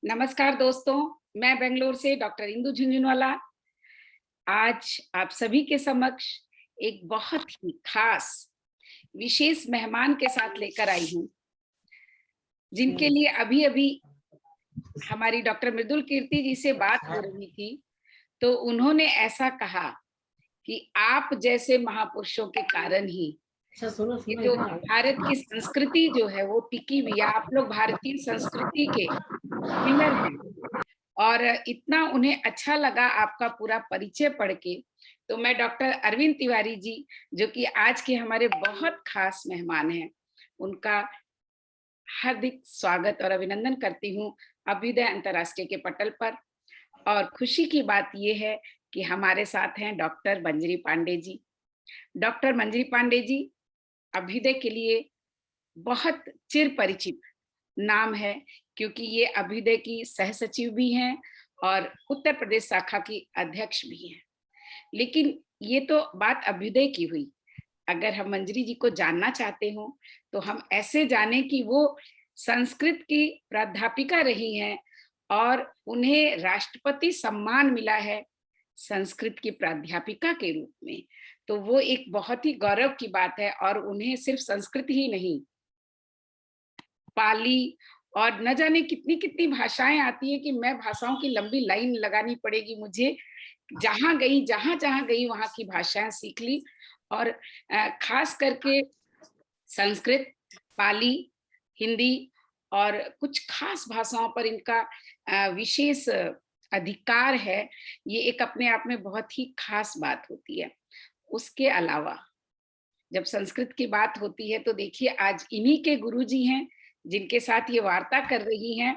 नमस्कार दोस्तों, मैं बेंगलोर से डॉक्टर इंदु झुंझुनवाला आज आप सभी के समक्ष एक बहुत ही खास विशेष मेहमान के साथ लेकर आई हूँ, जिनके लिए अभी-अभी हमारी डॉक्टर मृदुल कीर्ति जी से बात हो रही थी, तो उन्होंने ऐसा कहा कि आप जैसे महापुरुषों के कारण ही ये जो भारत की संस्कृति जो है वो टिकी हुई है। आप लोग भारतीय संस्कृति के पिलर हैं। और इतना उन्हें अच्छा लगा आपका पूरा परिचय पढ़ के, तो मैं डॉक्टर अरविंद तिवारी जी, जो कि आज के हमारे बहुत खास मेहमान हैं, उनका हार्दिक स्वागत और अभिनंदन करती हूँ अभ्युदय अंतर्राष्ट्रीय के पटल पर। और खुशी की बात ये है कि हमारे साथ हैं डॉक्टर मंजरी पांडे जी। डॉक्टर मंजरी पांडे जी अभ्युदय के लिए बहुत चिर परिचित नाम है, क्योंकि ये अभ्युदय की सह सचिव भी हैं और उत्तर प्रदेश शाखा की अध्यक्ष भी हैं। लेकिन ये तो बात अभ्युदय की हुई। अगर हम मंजरी जी को जानना चाहते हो तो हम ऐसे जाने कि वो संस्कृत की प्राध्यापिका रही हैं और उन्हें राष्ट्रपति सम्मान मिला है संस्कृत की प्राध्यापिका के रूप में। तो वो एक बहुत ही गौरव की बात है और उन्हें सिर्फ संस्कृत ही नहीं, पाली और न जाने कितनी कितनी भाषाएं आती है कि मैं भाषाओं की लंबी लाइन लगानी पड़ेगी मुझे। जहां गई, जहां जहां गई वहां की भाषाएं सीख ली। और खास करके संस्कृत, पाली, हिंदी और कुछ खास भाषाओं पर इनका विशेष अधिकार है। ये एक अपने आप में बहुत ही खास बात होती है। उसके अलावा जब संस्कृत की बात होती है तो देखिए आज इन्हीं के गुरुजी हैं जिनके साथ ये वार्ता कर रही हैं।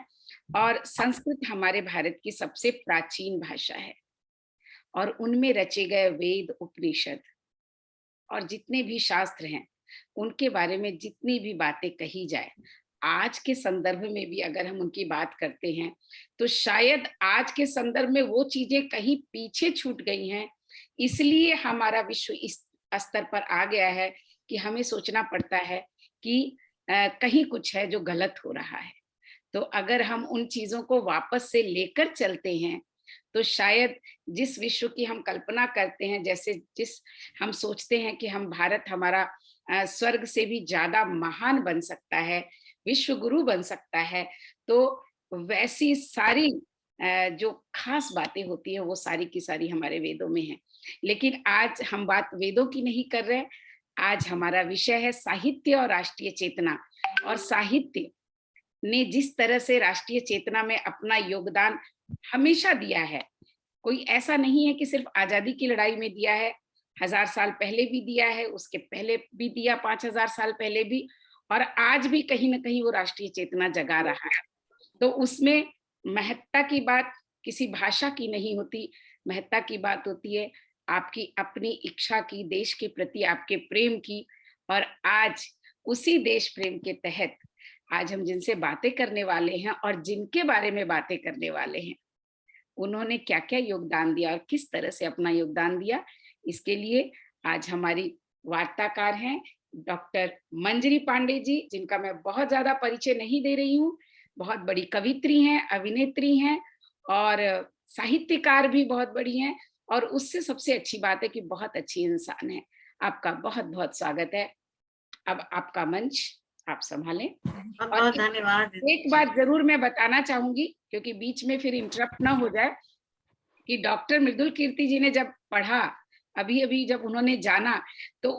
और संस्कृत हमारे भारत की सबसे प्राचीन भाषा है और उनमें रचे गए वेद, उपनिषद और जितने भी शास्त्र हैं, उनके बारे में जितनी भी बातें कही जाए, आज के संदर्भ में भी अगर हम उनकी बात करते हैं, तो शायद आज के संदर्भ में वो चीजें कहीं पीछे छूट गई हैं। इसलिए हमारा विश्व इस स्तर पर आ गया है कि हमें सोचना पड़ता है कि कहीं कुछ है जो गलत हो रहा है। तो अगर हम उन चीजों को वापस से लेकर चलते हैं, तो शायद जिस विश्व की हम कल्पना करते हैं, जैसे जिस हम सोचते हैं कि हम भारत हमारा स्वर्ग से भी ज्यादा महान बन सकता है, विश्व गुरु बन सकता है, तो वैसी सारी जो खास बातें होती है वो सारी की सारी हमारे वेदों में है। लेकिन आज हम बात वेदों की नहीं कर रहे। आज हमारा विषय है साहित्य और राष्ट्रीय चेतना। और साहित्य ने जिस तरह से राष्ट्रीय चेतना में अपना योगदान हमेशा दिया है, कोई ऐसा नहीं है कि सिर्फ आजादी की लड़ाई में दिया है, 1000 साल पहले भी दिया है, उसके पहले भी दिया, 5000 साल पहले भी, और आज भी कहीं न कहीं वो राष्ट्रीय चेतना जगा रहा है। तो उसमें महत्ता की बात किसी भाषा की नहीं होती, महत्ता की बात होती है आपकी अपनी इच्छा की, देश के प्रति आपके प्रेम की। और आज उसी देश प्रेम के तहत आज हम जिनसे बातें करने वाले हैं और जिनके बारे में बातें करने वाले हैं, उन्होंने क्या-क्या योगदान दिया और किस तरह से अपना योगदान दिया, इसके लिए आज हमारी वार्ताकार हैं डॉक्टर मंजरी पांडे जी, जिनका मैं बहुत ज़्यादा परिचय नहीं दे रही हूँ। बहुत बड़ी कवियत्री हैं, अभिनेत्री हैं और साहित्यकार भी बहुत बड़ी हैं। और उससे सबसे अच्छी बात है कि बहुत अच्छी इंसान हैं। आपका बहुत-बहुत स्वागत है। अब आपका मंच आप सँभालें। बहुत और बहुत धन्यवाद। एक बात ज़रूर मैं बताना चाहूँगी, क्योंकि बीच में फिर इंटरप्ट ना हो जाए, कि डॉक्टर मृदुल कीर्ति जी ने जब पढ़ा, अभी-अभी जब उन्होंने जाना, तो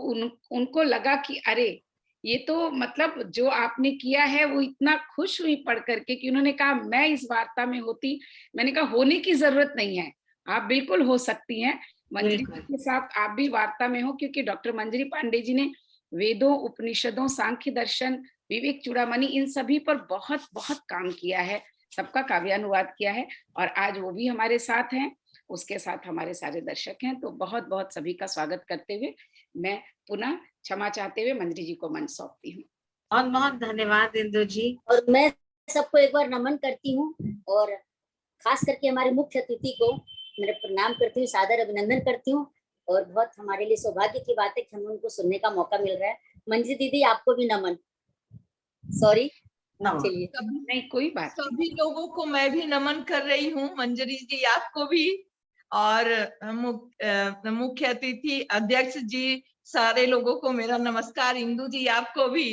उनको लगा कि अरे! ये तो मतलब जो आपने किया है वो इतना खुश हुई पढ़ कर के कि उन्होंने कहा मैं इस वार्ता में होती। मैंने कहा होने की ज़रूरत नहीं है, आप बिल्कुल हो सकती हैं। मंजरी जी बिल्कुल, के साथ आप भी वार्ता में हो, क्योंकि डॉक्टर मंजरी पांडे जी ने वेदों, उपनिषदों, सांख्य दर्शन, विवेक चूड़ामणि इन सभी पर बहुत-बहुत काम किया है, सबका काव्यानुवाद किया है और आज वो भी हमारे साथ हैं। उसके साथ हमारे सारे दर्शक हैं। तो बहुत-बहुत सभी का स्वागत करते हुए मैं पुनः क्षमा चाहते हुए मंजरी जी को मंच सौंपती हूँ। बहुत बहुत धन्यवाद इंदु जी। और मैं सबको एक बार नमन करती हूँ और खास करके हमारे मुख्य अतिथि को मेरे प्रणाम करती हूँ, सादर अभिनंदन करती हूँ। और बहुत हमारे लिए सौभाग्य की बात है कि हमें उनको सुनने का मौका मिल रहा है। मंजरी दीदी आपको भी नमन। सॉरी, नमन। चलिए नहीं कोई बात नहीं। सभी लोगों को मैं भी नमन कर रही हूँ, मंजरी जी आपको भी, और मुख्य अतिथि अध्यक्ष जी, सारे लोगों को मेरा नमस्कार। इंदु जी आपको भी,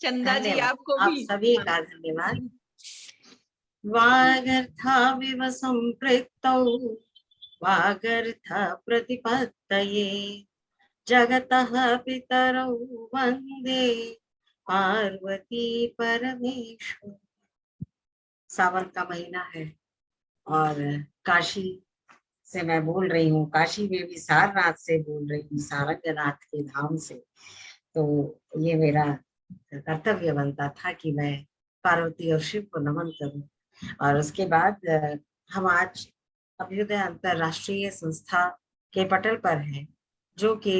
चंदा जी धन्यवाद, आपको आप भी। सभी का धन्यवाद। वागर्थाविव सम्पृक्तौ वागर्थ प्रतिपत्तये जगतः पितरौ वन्दे पार्वती परमेश्वर। सावन का महीना है और काशी से मैं बोल रही हूँ, काशी में भी सारनाथ से बोल रही हूँ, सारंगनाथ के धाम से। तो ये मेरा कर्तव्य बनता था कि मैं पार्वती और शिव को नमन करूं। और उसके बाद हम आज अभ्युदय अंतरराष्ट्रीय संस्था के पटल पर हैं, जो कि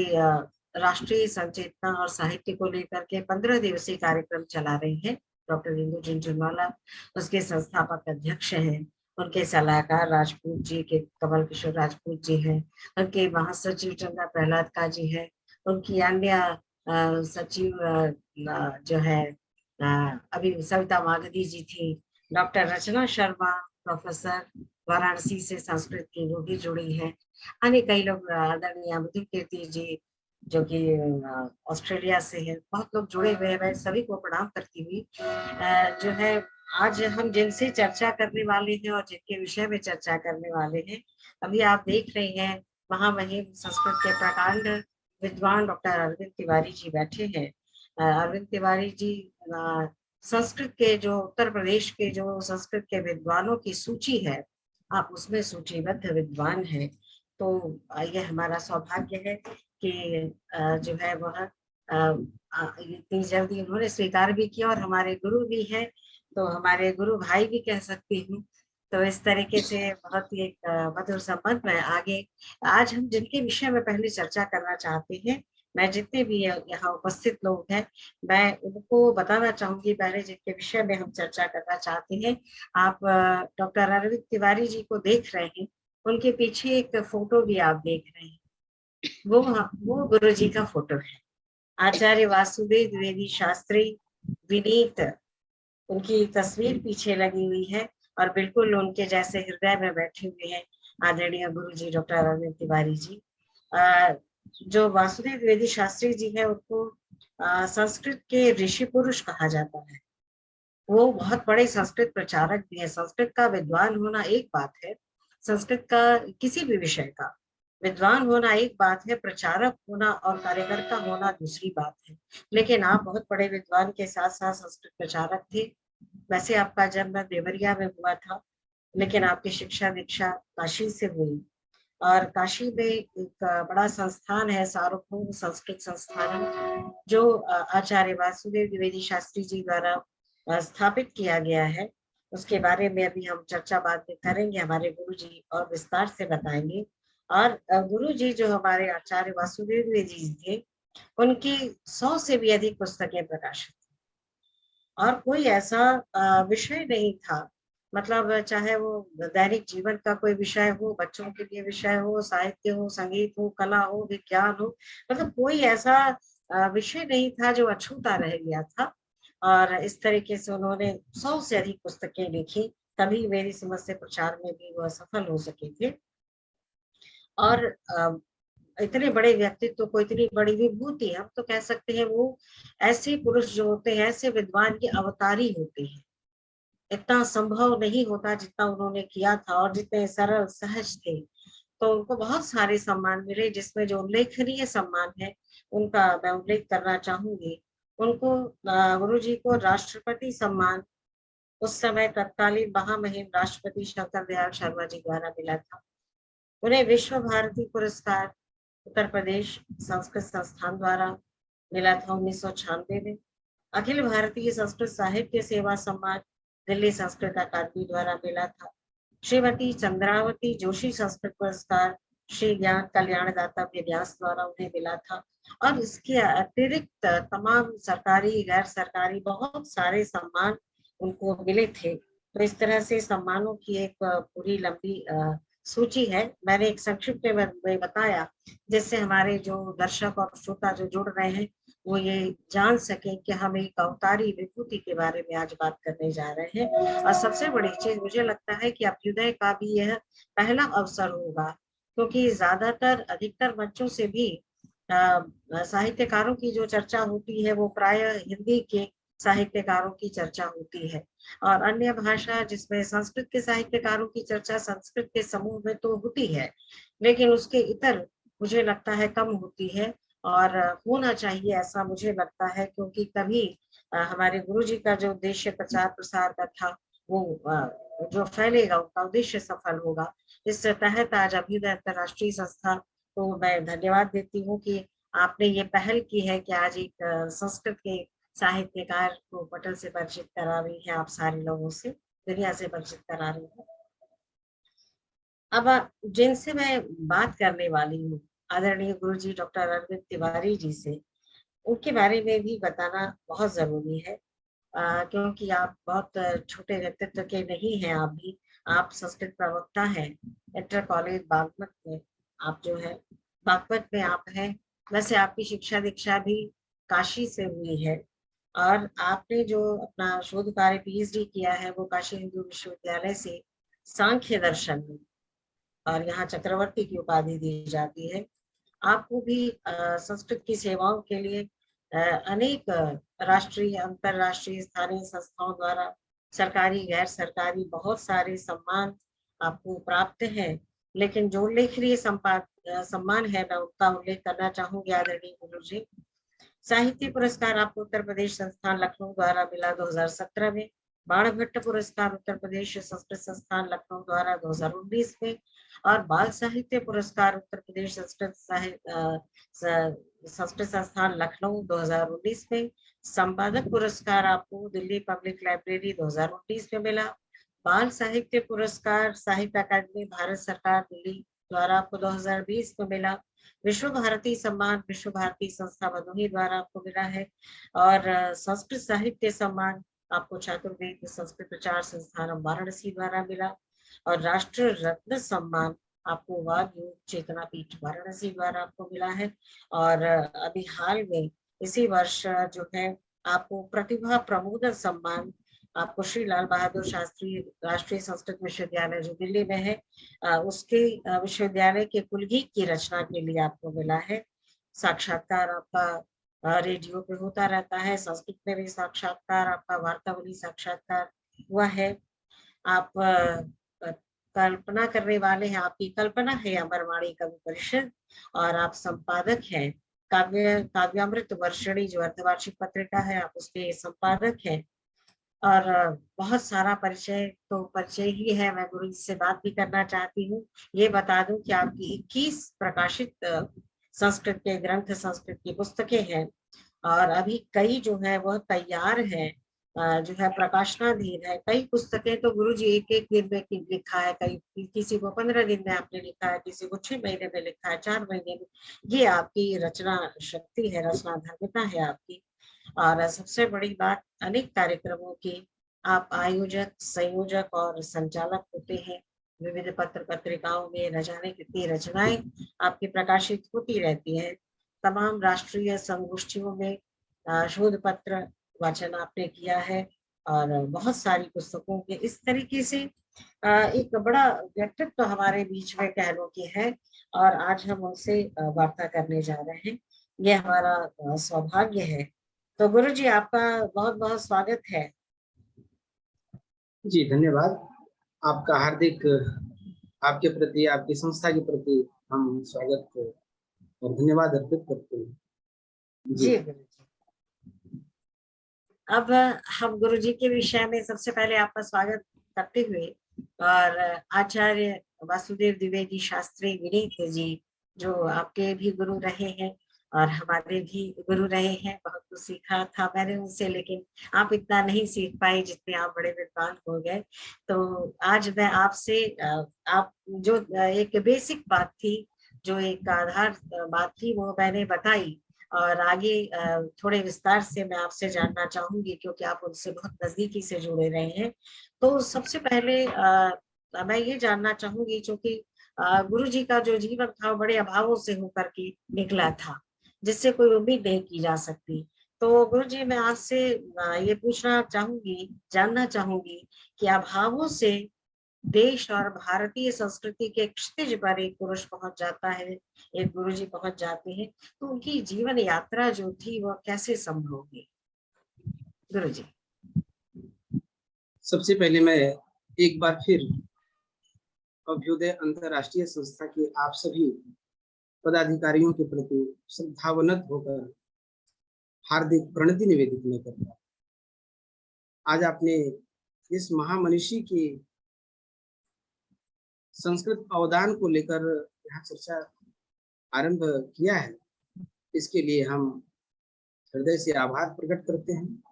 राष्ट्रीय संचेतना और साहित्य को लेकर के 15 दिवसीय कार्यक्रम चला रहे हैं। डॉक्टर इंदु झुनझुनवाला उसके संस्थापक अध्यक्ष हैं। उनके सलाहकार राजपूत जी के कमल किशोर राजपूत जी हैं। उनके महासचिव चंदा प्रहलाद का जी है। उनकी अन्य सचिव जो है अभी सविता मागधी जी थी। डॉक्टर रचना शर्मा प्रोफेसर वाराणसी से संस्कृत की, वो भी जुड़ी है। अन्य कई लोग, आदरणीय मधु कीर्ति जी जो कि ऑस्ट्रेलिया से है, बहुत लोग जुड़े हुए हैं। मैं सभी को प्रणाम करती हुई जो है आज हम जिनसे चर्चा करने वाले हैं और जिनके विषय में चर्चा करने वाले हैं, अभी आप देख रहे हैं महामहिम संस्कृत के प्रकांड विद्वान डॉक्टर अरविंद तिवारी जी बैठे हैं। अरविंद तिवारी जी संस्कृत के जो उत्तर प्रदेश के जो संस्कृत के विद्वानों की सूची है, आप उसमें सूचीबद्ध विद्वान हैं। तो ये हमारा सौभाग्य है कि जो है वह इतनी जल्दी उन्होंने स्वीकार भी किया और हमारे गुरु भी हैं, तो हमारे गुरु भाई भी कह सकती हूँ। तो इस तरीके से बहुत ही एक मधुर संबंध में आगे आज हम जिनके विषय में पहले चर्चा करना चाहते हैं, मैं जितने भी यहाँ उपस्थित लोग हैं, मैं उनको बताना चाहूंगी पहले जिनके विषय में हम चर्चा करना चाहते हैं। आप डॉक्टर अरविंद तिवारी जी को देख रहे हैं, उनके पीछे एक फोटो भी आप देख रहे हैं, वो गुरु जी का फोटो है। आचार्य वासुदेव द्विवेदी शास्त्री विनीत, उनकी तस्वीर पीछे लगी हुई है और बिल्कुल उनके जैसे हृदय में बैठे हुए हैं आदरणीय गुरु जी डॉक्टर अरविंद तिवारी जी। जो वासुदेव द्विवेदी शास्त्री जी है, उनको संस्कृत के ऋषि पुरुष कहा जाता है। वो बहुत बड़े संस्कृत प्रचारक भी है। संस्कृत का विद्वान होना एक बात है, संस्कृत का किसी भी विषय का विद्वान होना एक बात है, प्रचारक होना और कार्यकर्ता होना दूसरी बात है। लेकिन आप बहुत बड़े विद्वान के साथ साथ संस्कृत प्रचारक थे। वैसे आपका जन्म देवरिया में हुआ था, लेकिन आपकी शिक्षा दीक्षा काशी से हुई और काशी में एक बड़ा संस्थान है सार्वभौम संस्कृत संस्थान, जो आचार्य वासुदेव द्विवेदी शास्त्री जी द्वारा स्थापित किया गया है। उसके बारे में अभी हम चर्चा बाद में करेंगे, हमारे गुरु जी और विस्तार से बताएंगे। और गुरु जी जो हमारे आचार्य वासुदेव द्विवेदी जी थे, उनकी 100 से भी अधिक पुस्तकें प्रकाशित, और कोई ऐसा विषय नहीं था, मतलब चाहे वो दैनिक जीवन का कोई विषय हो, बच्चों के लिए विषय हो, साहित्य हो, संगीत हो, कला हो, विज्ञान हो, मतलब कोई ऐसा विषय नहीं था जो अछूता रह गया था। और इस तरीके से उन्होंने 100 से अधिक पुस्तकें लिखी, तभी मेरी समझ से प्रचार में भी वो सफल हो सके थे। और इतने बड़े व्यक्तित्व को, इतनी बड़ी विभूति, हम तो कह सकते हैं वो ऐसे पुरुष जो होते हैं, ऐसे विद्वान के अवतारी होते हैं। इतना संभव नहीं होता जितना उन्होंने किया था, और जितने सरल सहज थे। तो उनको बहुत सारे सम्मान मिले, जिसमें जो उल्लेखनीय सम्मान है उनका मैं उल्लेख करना चाहूंगी। उनको गुरु जी को राष्ट्रपति सम्मान उस समय तत्कालीन महामहिम राष्ट्रपति शंकर दयाल शर्मा जी द्वारा मिला था। उन्हें विश्व भारती पुरस्कार उत्तर प्रदेश संस्कृत संस्थान द्वारा मिला था 1996 में। अखिल भारतीय संस्कृत साहित्य सेवा सम्मान दिल्ली संस्कृत अकादमी द्वारा मिला था। श्रीमती चंद्रावती जोशी संस्कृत पुरस्कार श्री ज्ञान कल्याणदाता व्यास द्वारा उन्हें मिला था। और इसके अतिरिक्त तमाम सरकारी गैर सरकारी बहुत सारे सम्मान उनको मिले थे। तो इस तरह से सम्मानों की एक पूरी लंबी सूची है। मैंने एक संक्षिप्त में बताया, जिससे हमारे जो दर्शक और श्रोता जो जुड़ रहे हैं वो ये जान सकें कि हम एक अवतारी विभूति के बारे में आज बात करने जा रहे हैं। और सबसे बड़ी चीज मुझे लगता है कि अभ्युदय का भी यह पहला अवसर होगा, क्योंकि ज्यादातर अधिकतर मंचों से भी साहित्यकारों की जो चर्चा होती है वो प्राय हिंदी के साहित्यकारों की चर्चा होती है, और अन्य भाषा जिसमें संस्कृत के साहित्यकारों की चर्चा संस्कृत के समूह में तो होती है, लेकिन उसके इतर मुझे लगता है कम होती है। और होना चाहिए ऐसा मुझे लगता है, क्योंकि तभी हमारे गुरुजी का जो उद्देश्य प्रचार प्रसार का था वो जो फैलेगा, उनका उद्देश्य सफल होगा। इस तहत आज अभ्युदय अंतर्राष्ट्रीय संस्था को मैं धन्यवाद देती हूँ कि आपने ये पहल की है कि आज एक संस्कृत के साहित्यकार को पटल से परिचित करा रही है, आप सारे लोगों से दुनिया से परिचित करा रही है। अब जिनसे मैं बात करने वाली हूँ, आदरणीय गुरुजी डॉक्टर अरविंद तिवारी जी से, उनके बारे में भी बताना बहुत जरूरी है, क्योंकि आप बहुत छोटे व्यक्तित्व के नहीं हैं। आप भी, आप संस्कृत प्रवक्ता हैं, इंटर कॉलेज बागमत में आप जो है, बागमत में आप हैं। वैसे आपकी शिक्षा दीक्षा भी काशी से हुई है, और आपने जो अपना शोध कार्य पीएचडी किया है वो काशी हिंदू विश्वविद्यालय से सांख्य दर्शन में, और यहाँ चक्रवर्ती की उपाधि दी जाती है। आपको भी संस्कृत की सेवाओं के लिए अनेक राष्ट्रीय अंतरराष्ट्रीय स्थानीय संस्थाओं द्वारा सरकारी गैर सरकारी बहुत सारे सम्मान आपको प्राप्त हैं। लेकिन जो उल्लेखनीय सम्मान है, मैं उनका उल्लेख करना चाहूंगी आदरणीय गुरुजी। साहित्य पुरस्कार आपको उत्तर प्रदेश संस्थान लखनऊ द्वारा मिला 2017 में। बाणभट्ट पुरस्कार उत्तर प्रदेश संस्कृत संस्थान लखनऊ द्वारा 2019 में, और बाल साहित्य पुरस्कार उत्तर प्रदेश संस्कृत संस्थान लखनऊ 2019 में। संपादक पुरस्कार आपको दिल्ली पब्लिक लाइब्रेरी 2019 में मिला। बाल साहित्य पुरस्कार साहित्य अकादमी भारत सरकार दिल्ली द्वारा आपको 2020 में मिला। विश्व भारती सम्मान विश्व भारती संस्था भदोही द्वारा आपको मिला है, और संस्कृत साहित्य सम्मान आपको चातुर्वेद संस्कृत प्रचार संस्थान वाराणसी द्वारा मिला, और राष्ट्र रत्न सम्मान आपको वाद योग चेतना पीठ वाराणसी द्वारा आपको मिला है। और अभी हाल में इसी वर्ष जो है आपको प्रतिभा प्रमोदन सम्मान आपको श्री लाल बहादुर शास्त्री राष्ट्रीय संस्कृत विश्वविद्यालय जो दिल्ली में है, उसके विश्वविद्यालय के कुलगीत की रचना के लिए आपको मिला है। साक्षात्कार आपका रेडियो पे होता रहता है, संस्कृत में भी साक्षात्कार आपका वार्तावली साक्षात्कार हुआ है। आप कल्पना करने वाले हैं, आपकी कल्पना है अमरवाणी कवि परिषद, और आप संपादक हैं काव्यामृत वर्षिणी जो अर्धवार्षिक पत्रिका है, आप उसके संपादक हैं। और बहुत सारा परिचय ही है। मैं गुरु से बात भी करना चाहती हूँ। ये बता दूं कि आपकी 21 प्रकाशित संस्कृत के ग्रंथ, संस्कृत की पुस्तकें हैं, और अभी कई जो है वह तैयार है, जो है प्रकाशनाधीन है। कई पुस्तकें तो गुरु जी एक एक दिन में लिखा है, कई किसी को 15 दिन में आपने लिखा है, किसी को 6 महीने में लिखा है, 4 महीने में। ये आपकी रचना शक्ति है, रचना धर्मिता है आपकी। और सबसे बड़ी बात, अनेक कार्यक्रमों की आप आयोजक, संयोजक और संचालक होते हैं। विविध पत्र पत्रिकाओं में न जाने कितनी रचनाएं आपकी प्रकाशित होती रहती है। तमाम राष्ट्रीय संगोष्ठियों में शोध पत्र वाचन आपने किया है, और बहुत सारी पुस्तकों के इस तरीके से एक बड़ा व्यक्तित्व हमारे बीच में कह लो कि है, और आज हम उनसे वार्ता करने जा रहे हैं। ये हमारा सौभाग्य है। तो गुरु जी आपका बहुत बहुत स्वागत है। जी धन्यवाद। आपका हार्दिक, आपके प्रति, आपकी संस्था के प्रति हम स्वागत और धन्यवाद अर्पित करते हैं। जी गुरु जी। अब हम गुरु जी के विषय में सबसे पहले आपका स्वागत करते हुए, और आचार्य वासुदेव द्विवेदी शास्त्री विनीत जी जो आपके भी गुरु रहे हैं और हमारे भी गुरु रहे हैं, बहुत कुछ सीखा था मैंने उनसे, लेकिन आप इतना नहीं सीख पाए जितने आप बड़े विद्वान हो गए। तो आज मैं आपसे आप जो एक बेसिक बात थी, जो एक आधार बात थी, वो मैंने बताई, और आगे थोड़े विस्तार से मैं आपसे जानना चाहूंगी, क्योंकि आप उनसे बहुत नजदीकी से जुड़े रहे हैं। तो सबसे पहले मैं ये जानना चाहूंगी, क्योंकि गुरु जी का जो जीवन था बड़े अभावों से होकर के निकला था, जिससे कोई उम्मीद नहीं की जा सकती। तो गुरु जी मैं आपसे ये पूछना चाहूंगी, जानना चाहूंगी कि अभावों से देश और भारतीय संस्कृति के क्षितिज पर एक पुरुष पहुंच जाता है, एक गुरु जी पहुंच जाते हैं, तो उनकी जीवन यात्रा जो थी वह कैसे संभव हुई गुरु जी? सबसे पहले मैं एक बार फिर अभ्युदय अंतरराष्ट्रीय संस्था के आप सभी पदाधिकारियों के प्रति श्रद्धावनत होकर हार्दिक प्रणति निवेदित मैं करता हूं। आज आपने इस महामनीषी की संस्कृत अवदान को लेकर यहाँ चर्चा आरंभ किया है, इसके लिए हम हृदय से आभार प्रकट करते हैं।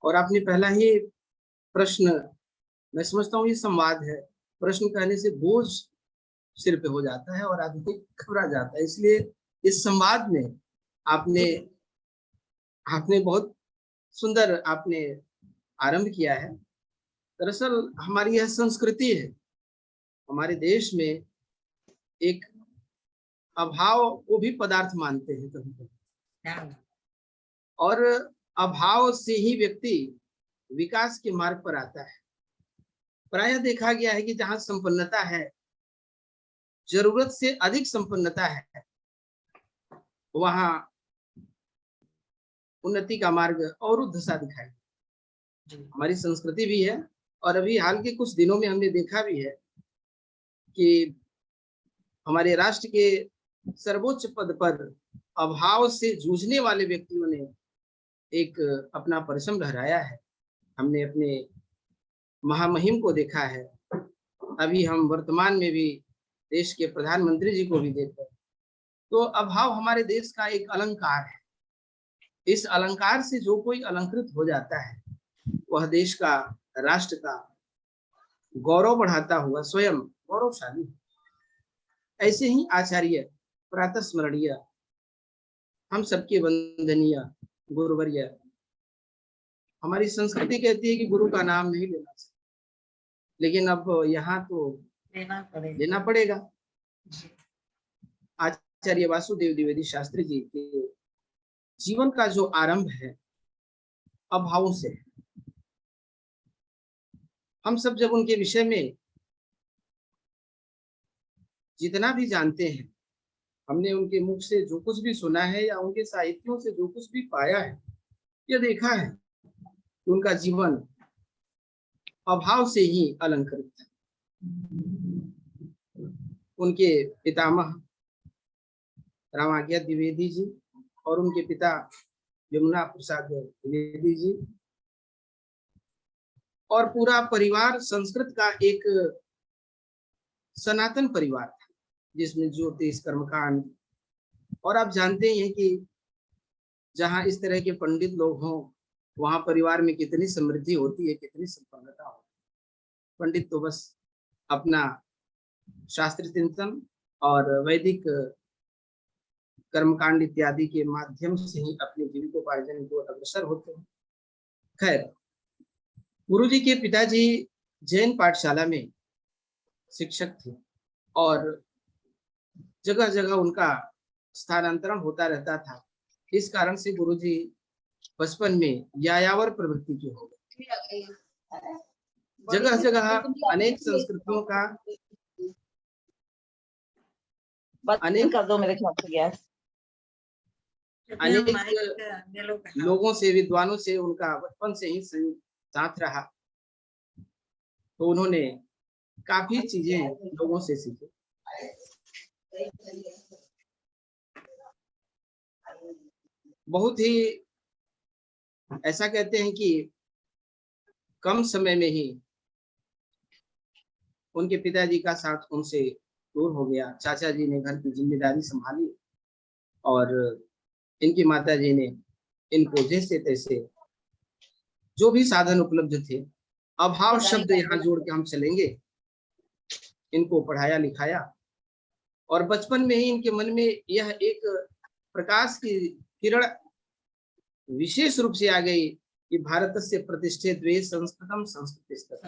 और आपने पहला ही प्रश्न, मैं समझता हूँ ये संवाद है, प्रश्न कहने से बोझ सिर पे हो जाता है और आदमी घबरा जाता है, इसलिए इस संवाद में आपने बहुत सुंदर आपने आरंभ किया है। दरअसल हमारी यह संस्कृति है, हमारे देश में एक अभाव को भी पदार्थ मानते हैं कभी कभी, और अभाव से ही व्यक्ति विकास के मार्ग पर आता है। प्रायः देखा गया है कि जहां संपन्नता है, जरूरत से अधिक संपन्नता है, वहां उन्नति का मार्ग अवरुद्ध सा दिखाई। हमारी संस्कृति भी है, और अभी हाल के कुछ दिनों में हमने देखा भी है कि हमारे राष्ट्र के सर्वोच्च पद पर अभाव से जूझने वाले व्यक्तियों ने एक अपना परिश्रम लहराया है। हमने अपने महामहिम को देखा है, अभी हम वर्तमान में भी देश के प्रधानमंत्री जी को भी देख रहे हैं। तो अभाव हमारे देश का एक अलंकार है। इस अलंकार से जो कोई अलंकृत हो जाता है, वह देश का, राष्ट्र का गौरव बढ़ाता हुआ स्वयं गौरवशाली। ऐसे ही आचार्य प्रातः स्मरणीय, हम सबके वंदनीय गुरुवर्य, हमारी संस्कृति कहती है कि गुरु का नाम नहीं लेना चाहिए, लेकिन अब यहाँ तो लेना पड़ेगा। आचार्य वासुदेव द्विवेदी शास्त्री जी के जीवन का जो आरंभ है अभावों से, हम सब जब उनके विषय में जितना भी जानते हैं, हमने उनके मुख से जो कुछ भी सुना है या उनके साहित्यों से जो कुछ भी पाया है, यह देखा है कि उनका जीवन अभाव से ही अलंकृत है। उनके पितामह रामाज्ञा द्विवेदी जी और उनके पिता यमुना प्रसाद द्विवेदी जी और पूरा परिवार संस्कृत का एक सनातन परिवार था, जिसमें ज्योतिष, कर्मकांड, और आप जानते ही हैं कि जहां इस तरह के पंडित लोग हों, वहां परिवार में कितनी समृद्धि होती है, कितनी संपन्नता होती है। पंडित तो बस अपना शास्त्र चिंतन और वैदिक कर्मकांड इत्यादि के माध्यम से ही अपने जीविकोपार्जन को अग्रसर होते हैं। खैर, गुरुजी के पिताजी जैन पाठशाला में शिक्षक थे और जगह जगह उनका स्थानांतरण होता रहता था। इस कारण से गुरुजी बचपन में यायावर प्रवृत्ति के हो गए। जगह जगह अनेक संस्कृतियों का, अनेक कर दो मेरे ख्याल से गैस, अनेक लोगों से, विद्वानों से उनका बचपन से ही साथ रहा, तो उन्होंने काफी चीजें लोगों से सीखी। बहुत ही ऐसा कहते हैं कि कम समय में ही उनके पिताजी का साथ उनसे दूर हो गया। चाचा जी ने घर की जिम्मेदारी संभाली और इनकी माता जी ने इनको जैसे तैसे जो भी साधन उपलब्ध थे, अभाव शब्द यहाँ जोड़ के हम चलेंगे, इनको पढ़ाया लिखाया और बचपन में ही इनके मन में यह एक प्रकाश की किरण विशेष रूप से आ गई कि भारत से प्रतिष्ठित द्वे संस्कृतम संस्कृत।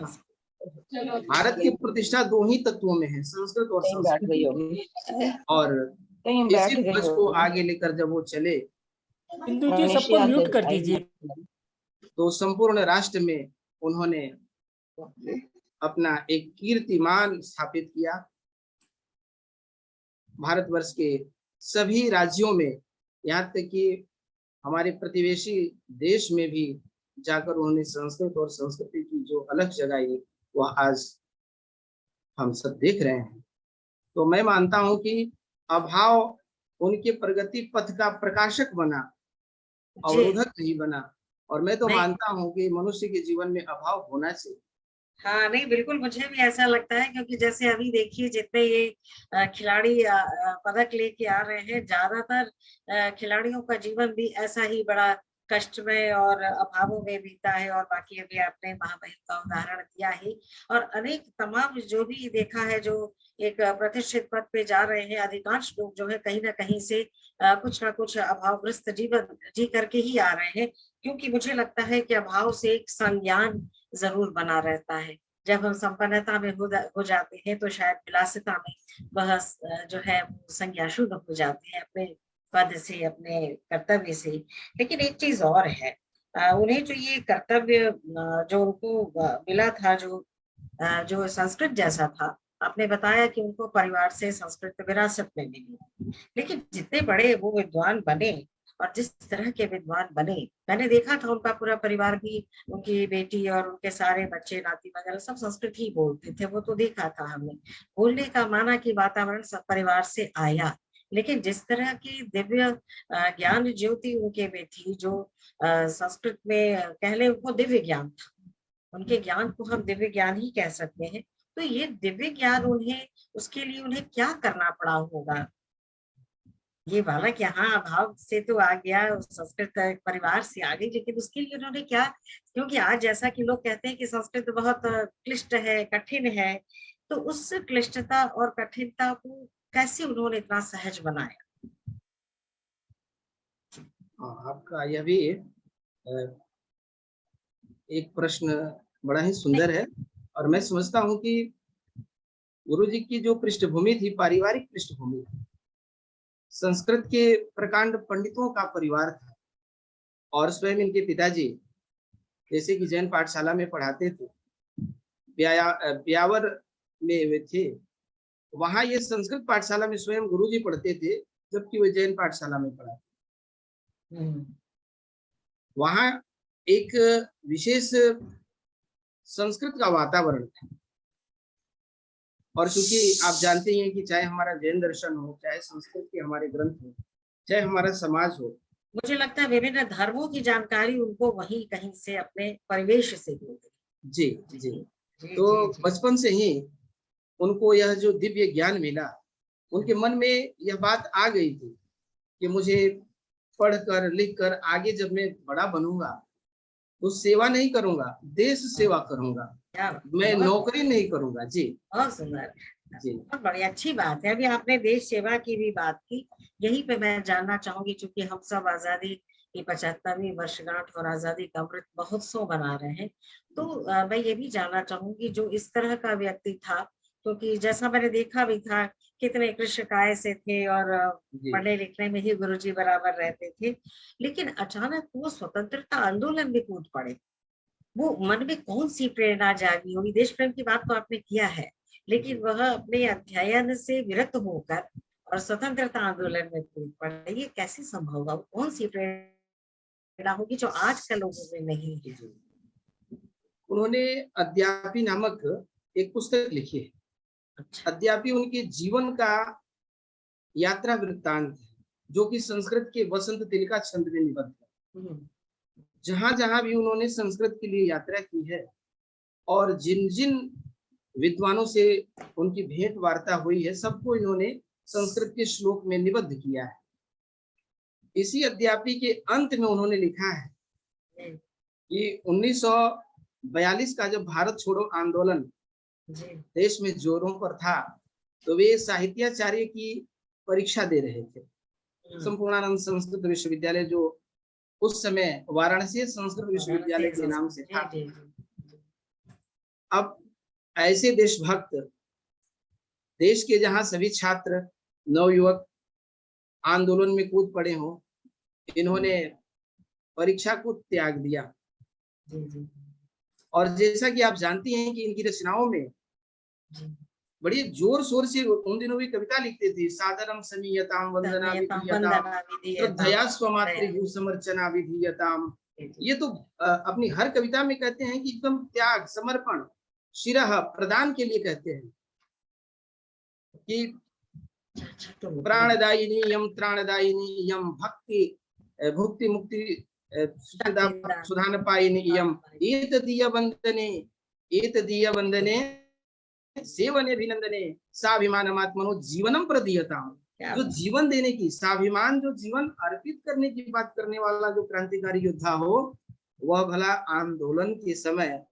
भारत की प्रतिष्ठा दो ही तत्वों में है, संस्कृत और संस्कृत। और कहीं हम बैठ इसी गए ध्वज को आगे लेकर जब वो चले बिंदु जी सबको म्यूट कर दीजिए। तो संपूर्ण राष्ट्र में उन्होंने अपना एक कीर्तिमान स्थापित किया। भारतवर्ष के सभी राज्यों में, यहाँ तक कि हमारे प्रतिवेशी देश में भी जाकर उन्होंने संस्कृत और संस्कृति की जो अलग जगाई वह आज हम सब देख रहे हैं। तो मैं मानता हूं कि अभाव उनके प्रगति पथ का प्रकाशक बना, अवरोधक नहीं बना। और मैं तो मानता हूं कि मनुष्य के जीवन में अभाव होना चाहिए। हाँ नहीं, बिल्कुल मुझे भी ऐसा लगता है, क्योंकि जैसे अभी देखिए जितने ये खिलाड़ी पदक लेके आ रहे हैं, ज्यादातर खिलाड़ियों का जीवन भी ऐसा ही बड़ा कष्टमय और अभावों में बीता है। और बाकी अभी आपने महामहिम का उदाहरण दिया ही, और अनेक तमाम जो भी देखा है जो एक प्रतिष्ठित पद पे जा रहे हैं, अधिकांश लोग जो है कहीं ना कहीं से कुछ ना कुछ अभावग्रस्त जीवन जी करके ही आ रहे हैं। क्योंकि मुझे लगता है कि अभाव से एक संज्ञान जरूर बना रहता है। जब हम संपन्नता में हो जाते हैं तो शायद विलासिता में वह जो है संज्ञा शुद्ध हो जाती है अपने पद से, अपने कर्तव्य से। लेकिन एक चीज और है, उन्हें जो ये कर्तव्य जो उनको मिला था, जो संस्कृत जैसा था, आपने बताया कि उनको परिवार से संस्कृत विरासत में मिली। लेकिन जितने बड़े वो विद्वान बने और जिस तरह के विद्वान बने, मैंने देखा था उनका पूरा परिवार भी, उनकी बेटी और उनके सारे बच्चे नाती वगैरह सब संस्कृत ही बोलते थे। वो तो देखा था हमने। बोलने का माना कि वातावरण सब परिवार से आया। लेकिन जिस तरह की दिव्य ज्ञान ज्योति उनके में थी, जो संस्कृत में कह ले उनको दिव्य ज्ञान था, उनके ज्ञान को हम दिव्य ज्ञान ही कह सकते हैं। तो ये दिव्य ज्ञान उन्हें, उसके लिए उन्हें क्या करना पड़ा होगा? ये बालक यहाँ अभाव से तो आ गया, संस्कृत परिवार से आ गई, लेकिन उसके लिए उन्होंने क्या, क्योंकि आज जैसा कि लोग कहते हैं कि संस्कृत बहुत क्लिष्ट है, कठिन है, तो उस क्लिष्टता और कठिनता को कैसे उन्होंने इतना सहज बनाया? आपका यह भी एक प्रश्न बड़ा ही सुंदर है। और मैं समझता हूं कि गुरुजी की जो पृष्ठभूमि थी, पारिवारिक पृष्ठभूमि थी, संस्कृत के प्रकांड पंडितों का परिवार था। और स्वयं इनके पिताजी जैसे कि जैन पाठशाला में पढ़ाते थे, ब्यावर में वे थे, वहां ये संस्कृत पाठशाला में स्वयं गुरुजी पढ़ते थे, जबकि वे जैन पाठशाला में पढ़ाते। वहां एक विशेष संस्कृत का वातावरण था। और क्योंकि आप जानते हैं कि चाहे हमारा जैन दर्शन हो, चाहे संस्कृत के हमारे ग्रंथ हो, चाहे हमारा समाज हो, मुझे लगता है विभिन्न धर्मों की जानकारी उनको वहीं कहीं से अपने परिवेश से मिल गई। जी। तो बचपन से ही उनको यह जो दिव्य ज्ञान मिला, उनके मन में यह बात आ गई थी कि मुझे पढ़कर लिखकर आगे जब मैं बड़ा बनूंगा तो सेवा नहीं करूंगा, देश सेवा करूंगा, मैं नौकरी नहीं करूंगा। जी, बहुत सुंदर जी, बहुत बड़ी अच्छी बात है। अभी आपने देश सेवा की भी बात की, यहीं पे मैं जानना चाहूंगी, क्योंकि हम सब आजादी की 75वीं वर्षगांठ और आजादी का अमृत महोत्सव मना रहे हैं, तो मैं ये भी जानना चाहूंगी जो इस तरह का व्यक्ति था, क्योंकि जैसा मैंने देखा भी था कितने कृष्ण काय से थे और पढ़ने लिखने में ही गुरुजी बराबर रहते थे, लेकिन अचानक वो स्वतंत्रता आंदोलन में कूद पड़े। वो मन में कौन सी प्रेरणा जागी होगी? देश प्रेम की बात तो आपने किया है, लेकिन वह अपने अध्ययन से विरक्त होकर और स्वतंत्रता आंदोलन में कूद पड़े, ये कैसे संभव होगा? कौन सी प्रेरणा होगी जो आजकल लोगों में नहीं है? उन्होंने अद्यापि नामक एक पुस्तक लिखी है। अच्छा। अद्यापि उनके जीवन का यात्रा वृत्तांत है, जो कि संस्कृत के वसंत तिलका छंद में निबद्ध है। जहां जहां भी उन्होंने संस्कृत के लिए यात्रा की है और जिन जिन विद्वानों से उनकी भेंट वार्ता हुई है, सबको इन्होंने संस्कृत के श्लोक में निबद्ध किया है। इसी अद्यापि के अंत में उन्होंने लिखा है कि 1942 का जब भारत छोड़ो आंदोलन देश में जोरों पर था, तो वे साहित्याचार्य की परीक्षा दे रहे थे। संपूर्णानंद संस्कृत विश्वविद्यालय, जो उस समय वाराणसी संस्कृत विश्वविद्यालय के नाम से था। अब ऐसे देशभक्त, देश के जहां सभी छात्र, नवयुवक आंदोलन में कूद पड़े हों, इन्होंने परीक्षा को त्याग दिया। और जैसा कि आप जानती हैं कि इनकी रचनाओं में बड़ी जोर शोर से उन दिनों भी कविता लिखते थे। सादरम समीयताम वंदना विधीयताम श्रद्धया स्वमातृभू समर्चना विधीयताम। ये तो अपनी हर कविता में कहते हैं कि एकदम त्याग, समर्पण, शिरह प्रदान के लिए कहते हैं कि प्राणदायिनी यम त्राणदायिनी यम भक्ति भुक्ति मुक्ति सुधान पायिनी यम एतदीय वंदने सेवने अभिनंदने साभिमानमात्मनो जीवनम प्रदीयताम। जो जीवन देने की, स्वाभिमान, जो जीवन अर्पित करने की बात करने वाला जो क्रांतिकारी योद्धा हो, वह भला आंदोलन के समय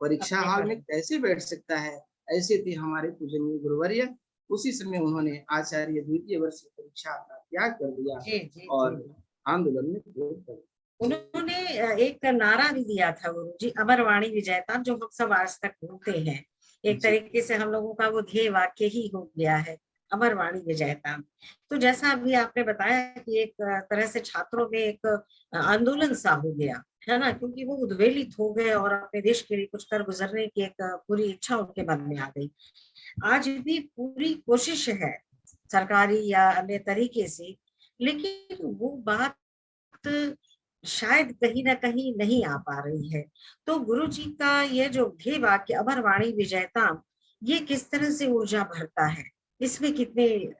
परीक्षा हॉल में कैसे बैठ सकता है? ऐसे थे हमारे पूजनीय गुरुवर्य। उसी समय उन्होंने आचार्य द्वितीय वर्ष की परीक्षा का त्याग कर दिया और आंदोलन में प्रवेश कर दिया। उन्होंने एक नारा भी दिया था गुरु जी, अमरवाणी विजयता, जो हम सब आज तक बोलते हैं। एक तरीके से हम लोगों का वो ध्येय वाक्य ही हो गया है, अमरवाणी विजयता। तो जैसा अभी आपने बताया कि एक तरह से छात्रों में एक आंदोलन सा हो गया है ना, क्योंकि वो उद्वेलित हो गए और अपने देश के लिए कुछ कर गुजरने की एक पूरी इच्छा उनके मन में आ गई। आज भी पूरी कोशिश है सरकारी या अन्य तरीके से, लेकिन वो बात शायद कहीं ना कहीं नहीं आ पा रही है। तो गुरु जी का ये जो ध्येय वाक्य अमरवाणी विजयताम, ये किस तरह से ऊर्जा भरता है, इसमें कितनी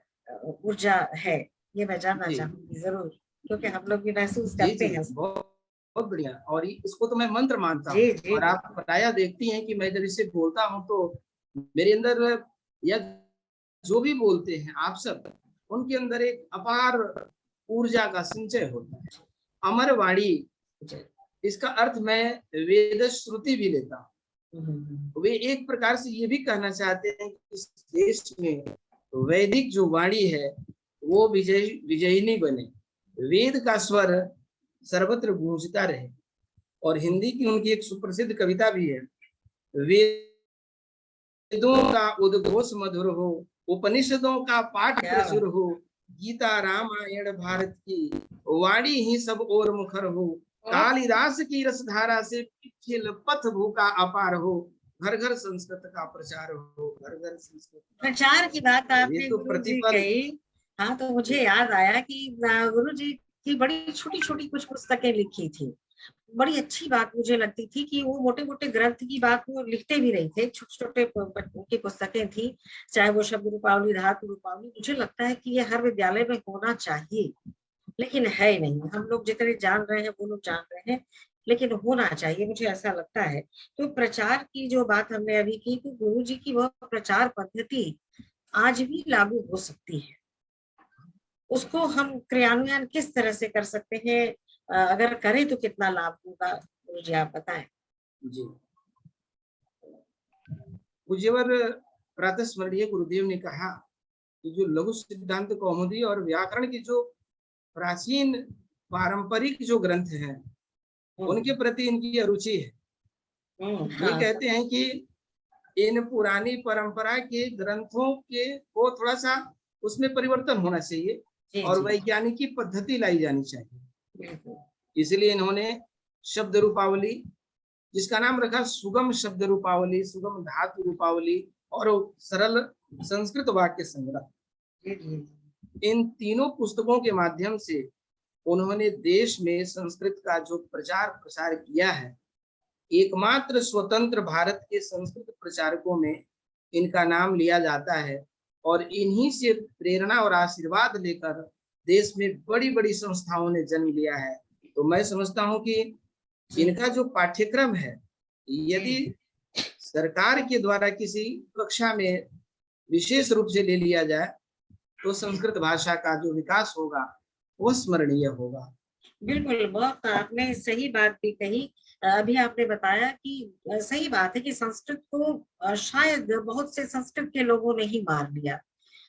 ऊर्जा है, ये मैं जानना चाहूंगी जरूर, क्योंकि हम लोग भी महसूस करते हैं। बहुत बढ़िया। और इसको तो मैं मंत्र मानता हूँ। और आप बताया देखती हैं कि मैं जब इससे बोलता हूँ तो मेरे अंदर, या जो भी बोलते हैं आप सब, उनके अंदर एक अपार ऊर्जा का संचय होता है। अमर वाणी, इसका अर्थ मैं वेद श्रुति भी लेता हूँ। वे एक प्रकार से ये भी कहना चाहते हैं कि इस देश में वैदिक जो वाणी है वो विजयिनी बने, वेद का स्वर सर्वत्र गूंजता रहे। और हिंदी की उनकी एक सुप्रसिद्ध कविता भी है, वेदों का उद्घोष मधुर हो, उपनिषदों का पाठ प्रचुर हो, गीता रामायण भारत की वाणी ही सब और मुखर हो, कालिदास की रसधारा से पिछिल पथ भूखा अपार हो, घर घर संस्कृत का प्रचार हो, घर घर संस्कृत प्रचार की बात आपने तो गुरु जी कही। हाँ, तो मुझे याद आया कि गुरु जी की बड़ी छोटी छोटी कुछ पुस्तकें लिखी थी। बड़ी अच्छी बात मुझे लगती थी कि वो मोटे मोटे ग्रंथ की बात वो लिखते भी नहीं थे, छोटे छोटे की पुस्तकें थी, चाहे वो शब्द रूपावली, धातु रूपावली। मुझे लगता है कि ये हर विद्यालय में होना चाहिए, लेकिन है नहीं। हम लोग जितने जान रहे हैं वो लोग जान रहे हैं, लेकिन होना चाहिए, मुझे ऐसा लगता है। तो प्रचार की जो बात हमने अभी की, तो गुरु जी की वह प्रचार पद्धति आज भी लागू हो सकती है। उसको हम क्रियान्वयन किस तरह से कर सकते हैं, अगर करें तो कितना लाभ होगा, गुरु जी आप बताएं। जी, पूज्यवर प्रातः स्मरणीय गुरुदेव ने कहा कि जो लघु सिद्धांत कौमुदी और व्याकरण की जो प्राचीन पारंपरिक जो ग्रंथ हैं, उनके प्रति इनकी अरुचि है। ये कहते हैं कि इन पुरानी परंपरा के ग्रंथों के को थोड़ा सा उसमें परिवर्तन होना चाहिए और वैज्ञानिकी पद्धति लाई जानी चाहिए। इसलिए इन्होंने शब्द रूपावली, जिसका नाम रखा सुगम शब्द रूपावली, सुगम धातु रूपावली और सरल संस्कृत वाक्य संग्रह, इन तीनों पुस्तकों के माध्यम से उन्होंने देश में संस्कृत का जो प्रचार प्रसार किया है, एकमात्र स्वतंत्र भारत के संस्कृत प्रचारकों में इनका नाम लिया जाता है। और इन्हीं से प्रेरणा और आशीर्वाद लेकर देश में बड़ी बड़ी संस्थाओं ने जन्म लिया है। तो मैं समझता हूं कि इनका जो पाठ्यक्रम है, यदि सरकार के द्वारा किसी कक्षा में विशेष रूप से ले लिया जाए तो संस्कृत भाषा का जो विकास होगा वो स्मरणीय होगा। बिल्कुल, बहुत आपने सही बात भी कही। अभी आपने बताया कि सही बात है कि संस्कृत को शायद बहुत से संस्कृत के लोगों ने ही मार दिया।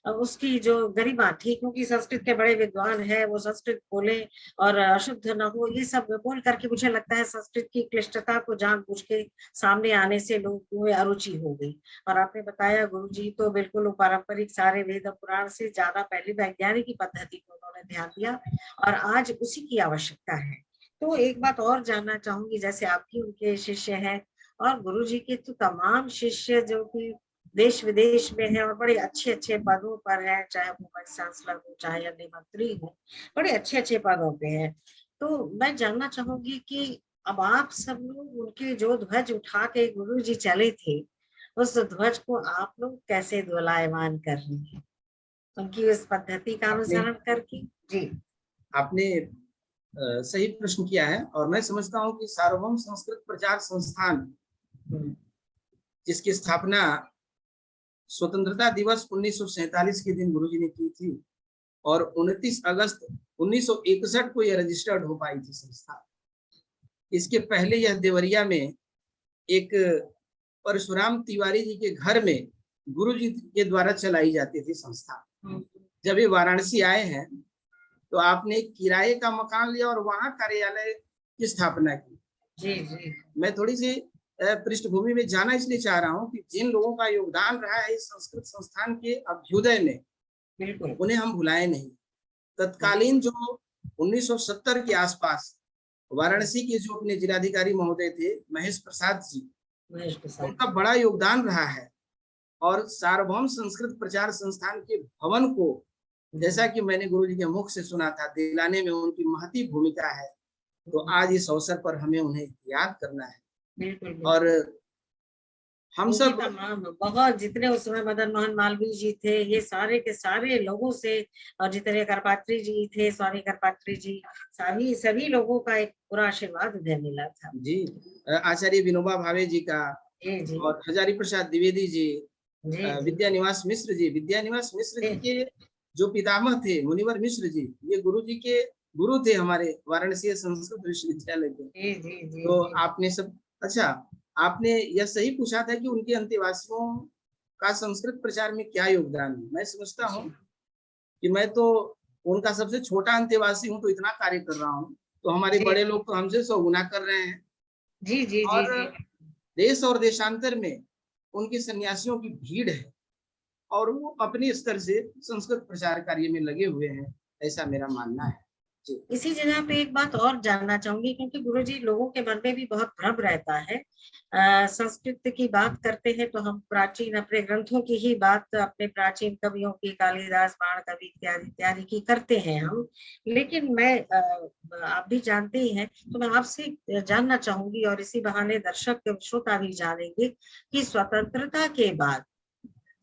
उसकी जो गरिमा थी, क्योंकि संस्कृत के बड़े विद्वान है, वो संस्कृत बोले और अशुद्ध न हो, ये सब बोल करके मुझे लगता है संस्कृत की क्लिष्टता को जानबूझ के सामने आने से लोगों में अरुचि हो गई। और आपने बताया गुरुजी तो बिल्कुल वो पारंपरिक सारे वेद पुराण से ज्यादा पहले वैज्ञानिक पद्धति को उन्होंने ध्यान दिया और आज उसी की आवश्यकता है। तो एक बात और जानना चाहूंगी, जैसे आप भी उनके शिष्य हैं और गुरुजी के तो तमाम शिष्य जो कि देश विदेश में है और बड़े अच्छे अच्छे पदों पर है, चाहे वो वाइस चांसलर हो चाहे अन्य मंत्री हो, बड़े अच्छे अच्छे पदों पे है। तो मैं जानना चाहूंगी कि अब आप सब लोग उनके जो ध्वज उठा के गुरु जी चले थे, उस ध्वज को आप लोग कैसे दोलायमान कर रहे हैं उनकी उस पद्धति का अनुसरण करके? जी, आपने सही प्रश्न किया है और मैं समझता हूँ कि सार्वभौम संस्कृत प्रचार संस्थान जिसकी स्थापना स्वतंत्रता दिवस 1947 के दिन गुरुजी ने की थी और 29 अगस्त 1961 को यह रजिस्टर्ड हो पाई थी संस्था। इसके पहले यह देवरिया में एक परशुराम तिवारी जी के घर में गुरुजी के द्वारा चलाई जाती थी संस्था। जब ये वाराणसी आए हैं तो आपने किराए का मकान लिया और वहां कार्यालय की स्थापना की। जी जी, मैं थोड़ी सी पृष्ठभूमि में जाना इसलिए चाह रहा हूँ कि जिन लोगों का योगदान रहा है इस संस्कृत संस्थान के अभ्युदय में, बिल्कुल, उन्हें हम भुलाए नहीं। तत्कालीन जो 1970 के आसपास वाराणसी के जो अपने जिलाधिकारी महोदय थे महेश प्रसाद जी, उनका बड़ा योगदान रहा है और सार्वभौम संस्कृत प्रचार संस्थान के भवन को, जैसा कि मैंने गुरुजी के मुख से सुना था, दिलाने में उनकी महती भूमिका है। तो आज इस अवसर पर हमें उन्हें याद करना है। बिल्कुल, और हम सब बहुत जितने उस समय मदन मोहन मालवीय जी थे, ये सारे के सारे लोगों से, और जितने करपात्री जी थे, स्वामी करपात्री जी, सभी लोगों का एक पूरा आशीर्वाद उन्हें मिला था। जी, आचार्य विनोबा भावे जी का, जी, और हजारी प्रसाद द्विवेदी जी, विद्यानिवास मिश्र जी, विद्यानिवास मिश्र जी के जो पितामह थे मुनिवर मिश्र जी, ये गुरु जी के गुरु थे हमारे वाराणसी संस्कृत विश्वविद्यालय के। तो आपने सब, अच्छा आपने यह सही पूछा था कि उनके अंतेवासियों का संस्कृत प्रचार में क्या योगदान है। मैं समझता हूँ कि मैं तो उनका सबसे छोटा अंतेवासी हूँ, तो इतना कार्य कर रहा हूँ, तो हमारे बड़े लोग तो हमसे 100 गुना कर रहे हैं। जी जी और जी, देश और देशांतर में उनके सन्यासियों की भीड़ है और वो अपने स्तर से संस्कृत प्रचार कार्य में लगे हुए हैं, ऐसा मेरा मानना है। इसी जगह पे एक बात और जानना चाहूंगी, क्योंकि गुरुजी लोगों के मन में भी बहुत भ्रम रहता है। संस्कृत की बात करते हैं तो हम प्राचीन अपने ग्रंथों की ही बात, अपने प्राचीन कवियों की, कालिदास, बाण कवि इत्यादि इत्यादि की करते हैं हम। लेकिन मैं आप भी जानते ही हैं, तो मैं आपसे जानना चाहूंगी और इसी बहाने दर्शक श्रोता भी जानेंगे कि स्वतंत्रता के बाद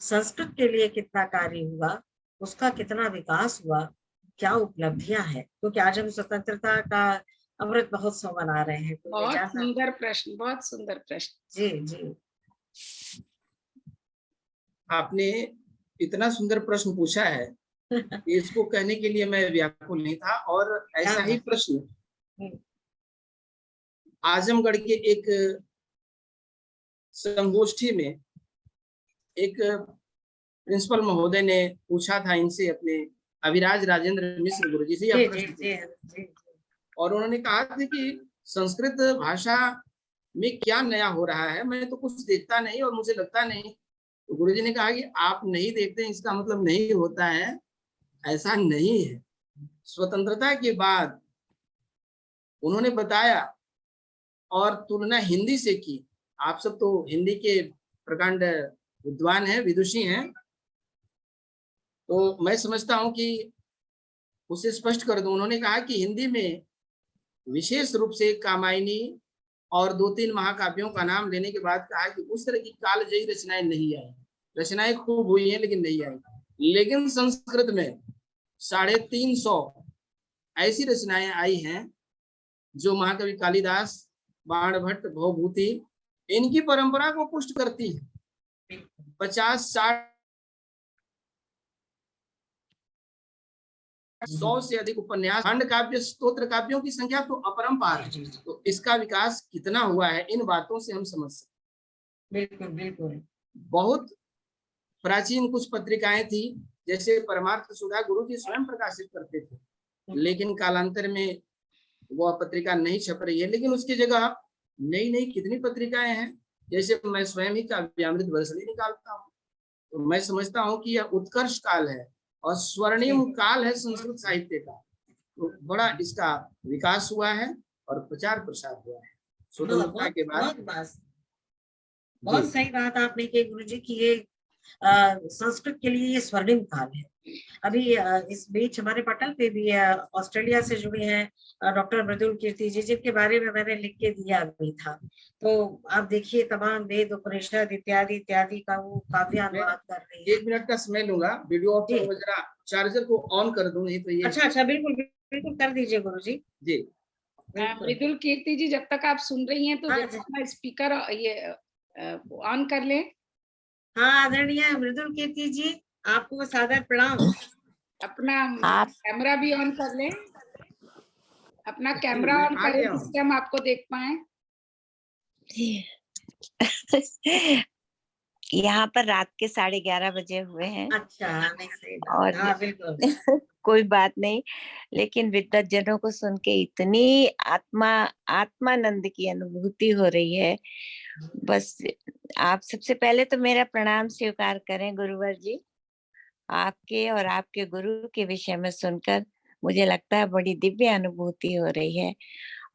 संस्कृत के लिए कितना कार्य हुआ, उसका कितना विकास हुआ, क्या उपलब्धियां हैं, क्योंकि आज हम स्वतंत्रता का अमृत महोत्सव मना रहे हैं। तो बहुत सुंदर प्रश्न, बहुत सुंदर प्रश्न। जी जी, आपने इतना सुंदर प्रश्न पूछा है इसको कहने के लिए मैं व्याकुल नहीं था। और ऐसा ही प्रश्न आजमगढ़ के एक संगोष्ठी में एक प्रिंसिपल महोदय ने पूछा था इनसे, अपने अभिराज राजेंद्र मिश्र गुरुजी से यह प्रश्न, और उन्होंने कहा था कि संस्कृत भाषा में क्या नया हो रहा है, मैं तो कुछ देखता नहीं और मुझे लगता नहीं। तो गुरुजी ने कहा कि आप नहीं देखते इसका मतलब नहीं होता है, ऐसा नहीं है। स्वतंत्रता के बाद उन्होंने बताया और तुलना हिंदी से की। आप सब तो हिंदी के प्रकांड विद्वान हैं, विदुषी हैं, तो मैं समझता हूं कि उसे स्पष्ट कर दूं। उन्होंने कहा कि हिंदी में विशेष रूप से कामायनी और 2-3 महाकाव्यों का नाम लेने के बाद कहा कि उस तरह की कालजयी रचनाएं नहीं आई। रचनाएं खूब हुई हैं लेकिन नहीं आई। लेकिन संस्कृत में 350 ऐसी रचनाएं आई हैं जो महाकवि कालिदास, बाणभट्ट, भवभूति, इनकी परंपरा को पुष्ट करती है। 50-60 100 से अधिक उपन्यास, खंड काव्य, स्तोत्र काव्यों की संख्या तो अपरंपार है। तो इसका विकास कितना हुआ है, इन बातों से हम समझ सकते। बिल्कुल बिल्कुल। बहुत प्राचीन कुछ पत्रिकाएं थी जैसे परमार्थ सुधा गुरु जी स्वयं प्रकाशित करते थे, लेकिन कालांतर में वो पत्रिका नहीं छप रही है, लेकिन उसकी जगह नई नई कितनी पत्रिकाएं हैं। जैसे मैं स्वयं ही काव्यामृत वर्षणी निकालता हूँ, तो मैं समझता हूँ कि यह उत्कर्ष काल है और स्वर्णिम काल है संस्कृत साहित्य का। तो बड़ा इसका विकास हुआ है और प्रचार प्रसार हुआ है स्वतंत्रता के बाद। बहुत सही बात आपने की गुरुजी की, ये संस्कृत के लिए ये स्वर्णिम काल है। अभी इस बीच हमारे पटल पे भी ऑस्ट्रेलिया से जुड़े हैं डॉक्टर मृदुल कीर्ति जी, जिनके बारे में मैंने लिख के दिया भी था। तो आप देखिए तमाम वेद उपनिषद इत्यादि इत्यादि का वो काव्यानुवाद कर रही है। 1 मिनट का समय लूंगा, वीडियो ऑफ करो, जरा चार्जर को ऑन कर दूं, नहीं तो ये। अच्छा बिल्कुल बिल्कुल कर दीजिए गुरुजी जी। मृदुल कीर्ति जी, जब तक आप सुन रही हैं तो अपना स्पीकर ये ऑन कर ले। हाँ आदरणीय मृदुल कीर्ति जी, आपको सादर प्रणाम। अपना कैमरा भी ऑन कर ले, अपना कैमरा ऑन करें जिससे हम आपको देख पाए। यहाँ पर रात के 11:30 बजे हुए हैं। अच्छा, और हाँ, बिल्कुल कोई बात नहीं, लेकिन विद्वत जनों को सुन के इतनी आत्मानंद की अनुभूति हो रही है। बस आप सबसे पहले तो मेरा प्रणाम स्वीकार करें गुरुवर जी। आपके और आपके गुरु के विषय में सुनकर मुझे लगता है बड़ी दिव्य अनुभूति हो रही है,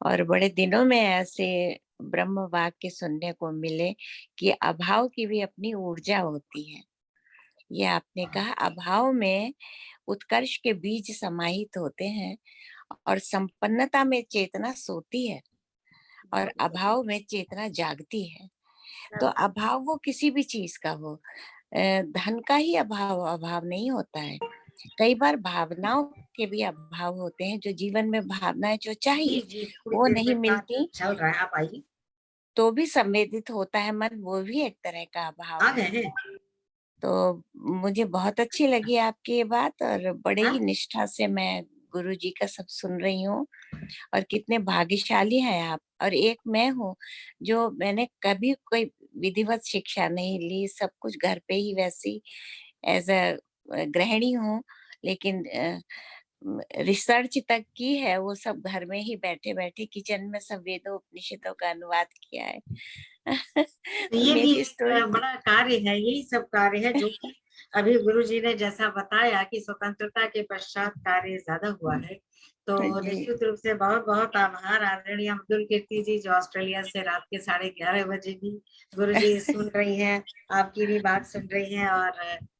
और बड़े दिनों में ऐसे ब्रह्म वाक्य सुनने को मिले कि अभाव की भी अपनी ऊर्जा होती है। ये आपने कहा, अभाव में उत्कर्ष के बीज समाहित होते हैं और संपन्नता में चेतना सोती है और अभाव में चेतना जागती है। तो अभाव वो किसी भी चीज का हो, धन का ही अभाव नहीं होता है। कई बार भावनाओं के भी अभाव होते हैं, जो जीवन में भावनाएं जो चाहिए वो नहीं मिलती, चल रहा है, आप आइए, तो भी संवेदित होता है मन, वो भी एक तरह का अभाव है। तो मुझे बहुत अच्छी लगी आपकी ये बात, और बड़े ही निष्ठा से मैं गुरु जी का सब सुन रही हूँ, और कितने भाग्यशाली हैं आप। और एक मैं हूँ जो मैंने कभी कोई विधिवत शिक्षा नहीं ली, सब कुछ घर पे ही वैसी एज अ गृहिणी हूँ, लेकिन रिसर्च तक की है वो सब घर में ही बैठे बैठे किचन में सब वेदों उपनिषदों का अनुवाद किया है। ये भी बड़ा कार्य है, यही सब कार्य है जो कि अभी गुरुजी ने जैसा बताया कि स्वतंत्रता के पश्चात कार्य ज्यादा हुआ है। तो निश्चित रूप से बहुत बहुत आभार आदरणीय अब्दुल कीर्ति जी, जो ऑस्ट्रेलिया से रात के 11:30 बजे भी गुरुजी सुन रही हैं, आपकी भी बात सुन रही हैं और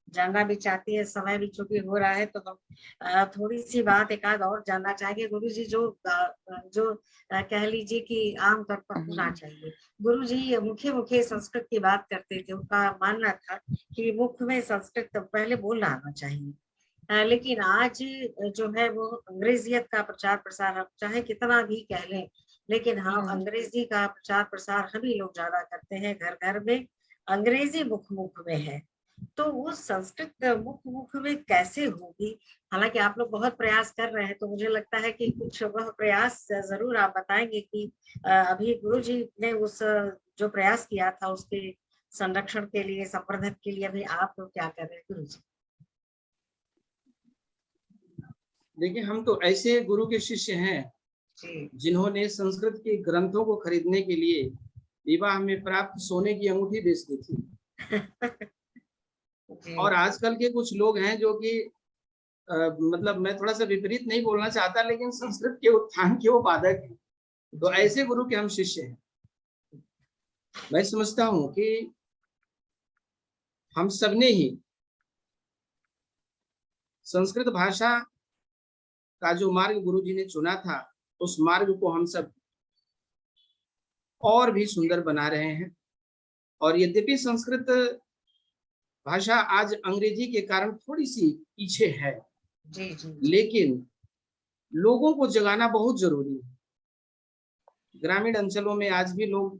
जानना भी चाहती है। समय भी चूंकि हो रहा है तो हम थोड़ी सी बात एक आध और जानना चाहेंगे गुरुजी, जो कह लीजिए कि आमतौर पर होना चाहिए। गुरुजी मुख्य संस्कृत की बात करते थे, उनका मानना था कि मुख्य में संस्कृत पहले बोलना आना चाहिए, लेकिन आज जो है वो अंग्रेजियत का प्रचार प्रसार चाहे कितना भी कह लें, लेकिन हाँ अंग्रेजी का प्रचार प्रसार सभी लोग ज्यादा करते हैं, घर घर में अंग्रेजी मुख में है। तो वो संस्कृत मुख में कैसे होगी? हालांकि आप लोग बहुत प्रयास कर रहे हैं, तो मुझे लगता है कि कुछ वह प्रयास जरूर आप बताएंगे कि अभी गुरुजी ने उस जो प्रयास किया था उसके संरक्षण के लिए, संवर्धन के लिए अभी आप लोग क्या कर रहे हैं गुरुजी? देखिए, हम तो ऐसे गुरु के शिष्य हैं जिन्होंने संस्कृत के ग्रंथों को खरीदने के लिए विवाह में प्राप्त सोने की अंगूठी बेच दी थी। और आजकल के कुछ लोग हैं जो कि मतलब मैं थोड़ा सा विपरीत नहीं बोलना चाहता, लेकिन संस्कृत के उत्थान के वो बाधक हैं। तो ऐसे गुरु के हम शिष्य हैं। मैं समझता हूं कि हम सबने ही संस्कृत भाषा का जो मार्ग गुरुजी ने चुना था, उस मार्ग को हम सब और भी सुंदर बना रहे हैं। और यद्यपि संस्कृत भाषा आज अंग्रेजी के कारण थोड़ी सी पीछे है, लेकिन लोगों को जगाना बहुत जरूरी है। ग्रामीण अंचलों में आज भी लोग,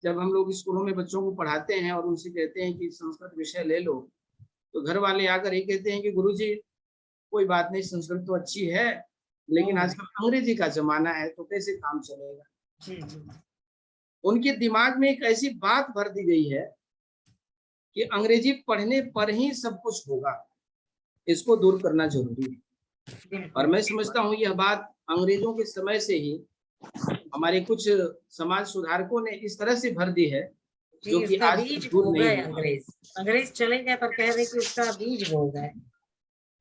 जब हम लोग स्कूलों में बच्चों को पढ़ाते हैं और उनसे कहते हैं कि संस्कृत विषय ले लो, तो घर वाले आकर ये कहते हैं कि गुरुजी कोई बात नहीं, संस्कृत तो अच्छी है, लेकिन आजकल अंग्रेजी का जमाना है तो कैसे काम चलेगा। उनके दिमाग में एक ऐसी बात भर दी गई है कि अंग्रेजी पढ़ने पर ही सब कुछ होगा। इसको दूर करना जरूरी है। और मैं समझता हूँ यह बात अंग्रेजों के समय से ही हमारे कुछ समाज सुधारकों ने इस तरह से भर दी है जो कि इसका आज बीज तक बो दूर गए नहीं हुआ। अंग्रेज चले गए पर कह रहे कि उसका बीज बो गए,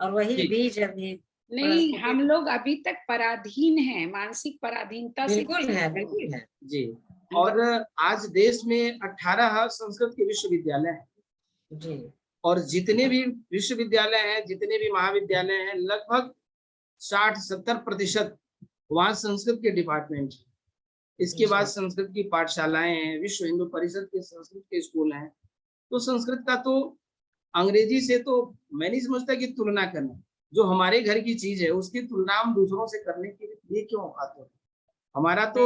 और वही जी। बीज अभी नहीं, हम लोग अभी तक पराधीन हैं, मानसिक पराधीनता से। बिल्कुल है, बिल्कुल है जी। और आज देश में 18 संस्कृत के विश्वविद्यालय हैं जी। और जितने भी विश्वविद्यालय हैं, जितने भी महाविद्यालय हैं, लगभग 60-70% वहाँ संस्कृत के डिपार्टमेंट हैं। इसके बाद संस्कृत की पाठशालाएं हैं, विश्व हिंदू परिषद के संस्कृत के स्कूल हैं। तो संस्कृत का तो अंग्रेजी से तो मैं नहीं समझता कि तुलना करना, जो हमारे घर की चीज है उसकी तुलना हम दूसरों से करने के लिए क्यों आते हैं। हमारा तो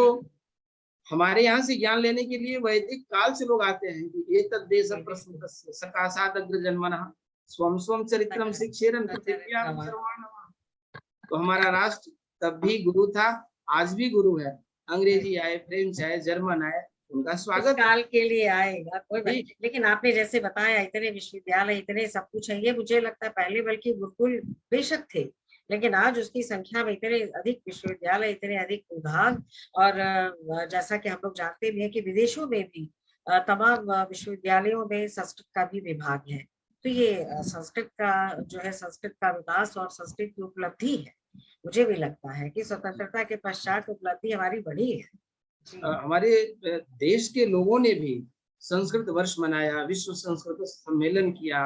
हमारे यहाँ से ज्ञान लेने के लिए वैदिक काल से लोग आते हैं कि ये तद्देश प्रसूतस्य सकाशाद अग्रजन्मनः स्वम स्वम चरित्रम शिक्षेरन पृथिव्याम सर्वाणम। तो हमारा राष्ट्र तब भी गुरु था, आज भी गुरु है। अंग्रेजी आए, फ्रेंच आए, जर्मन आए, उनका स्वागत काल के लिए आएगा कोई बात। लेकिन आपने जैसे बताया इतने विश्वविद्यालय, इतने सब कुछ है, ये मुझे लगता है पहले बल्कि गुरुकुल बेशक थे, लेकिन आज उसकी संख्या में इतने अधिक विश्वविद्यालय, इतने अधिक विभाग, और जैसा कि हम लोग जानते भी हैं कि विदेशों में भी तमाम विश्वविद्यालयों में संस्कृत का भी विभाग है। तो ये संस्कृत का जो है, संस्कृत का विकास और संस्कृत की उपलब्धि है। मुझे भी लगता है कि स्वतंत्रता के पश्चात उपलब्धि हमारी बढ़ी है। हमारे देश के लोगों ने भी संस्कृत वर्ष मनाया, विश्व संस्कृत सम्मेलन किया,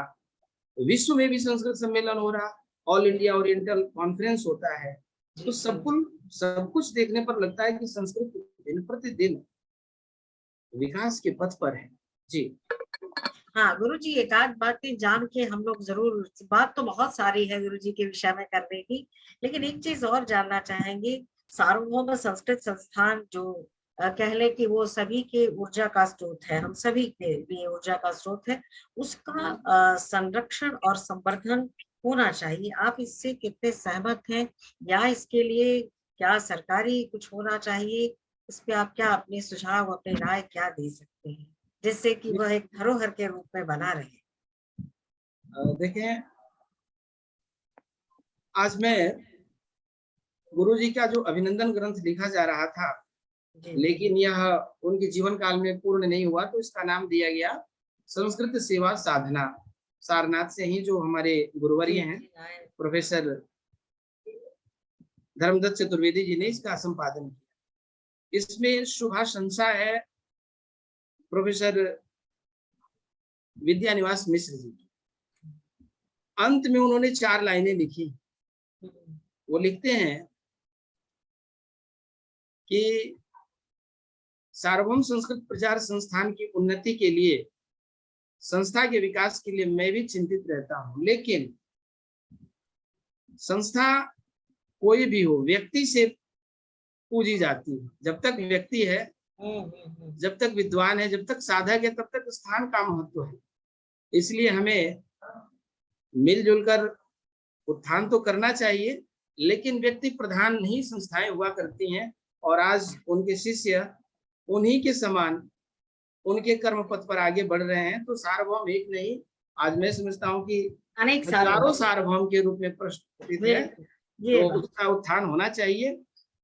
विश्व में भी संस्कृत सम्मेलन हो रहा, ऑल इंडिया ओरिएंटल कॉन्फ्रेंस होता है। तो सब कुछ देखने पर लगता है कि संस्कृत दिन प्रतिदिन विकास के पथ पर है। जी हाँ गुरुजी, एक आध बातें जान के हम लोग जरूर, बात तो बहुत सारी है गुरुजी के विषय में करने की, लेकिन एक चीज और जानना चाहेंगे। सार्वभौम संस्कृत संस्थान जो कह ले कि वो सभी के ऊर्जा का स्रोत है, हम सभी के लिए ऊर्जा का स्रोत है, उसका संरक्षण और संवर्धन होना चाहिए। आप इससे कितने सहमत हैं, या इसके लिए क्या सरकारी कुछ होना चाहिए? इस पे आप क्या अपने सुझाव, अपनी राय क्या दे सकते हैं, जिससे कि वह एक धरोहर के रूप में बना रहे? देखें, आज मैं गुरुजी का जो अभिनंदन ग्रंथ लिखा जा रहा था, लेकिन यह उनके जीवन काल में पूर्ण नहीं हुआ, तो इसका नाम दिया गया संस्कृत सेवा साधना। सारनाथ से ही जो हमारे गुरुवर्य हैं प्रोफेसर धर्मदत्त चतुर्वेदी जी ने इसका संपादन किया। इसमें शुभाशंसा है प्रोफेसर विद्यानिवास मिश्र जी की। अंत में उन्होंने 4 लाइनें लिखी। वो लिखते हैं कि सार्वभौम संस्कृत प्रचार संस्थान की उन्नति के लिए, संस्था के विकास के लिए मैं भी चिंतित रहता हूं, लेकिन संस्था कोई भी हो, व्यक्ति से पूजी जाती है। जब तक व्यक्ति है, जब तक विद्वान है, जब तक साधक है, तब तक स्थान का महत्व है। इसलिए हमें मिलजुल कर उत्थान तो करना चाहिए, लेकिन व्यक्ति प्रधान नहीं संस्थाएं हुआ करती हैं, और आज उनके शिष्य उन्हीं के समान उनके कर्म पथ पर आगे बढ़ रहे हैं। तो सार्वभौम एक नहीं, आज मैं समझता हूँ कि अनेक हजारों सार्वभौम के रूप में प्रस्फुटित है, तो उसका उत्थान होना चाहिए।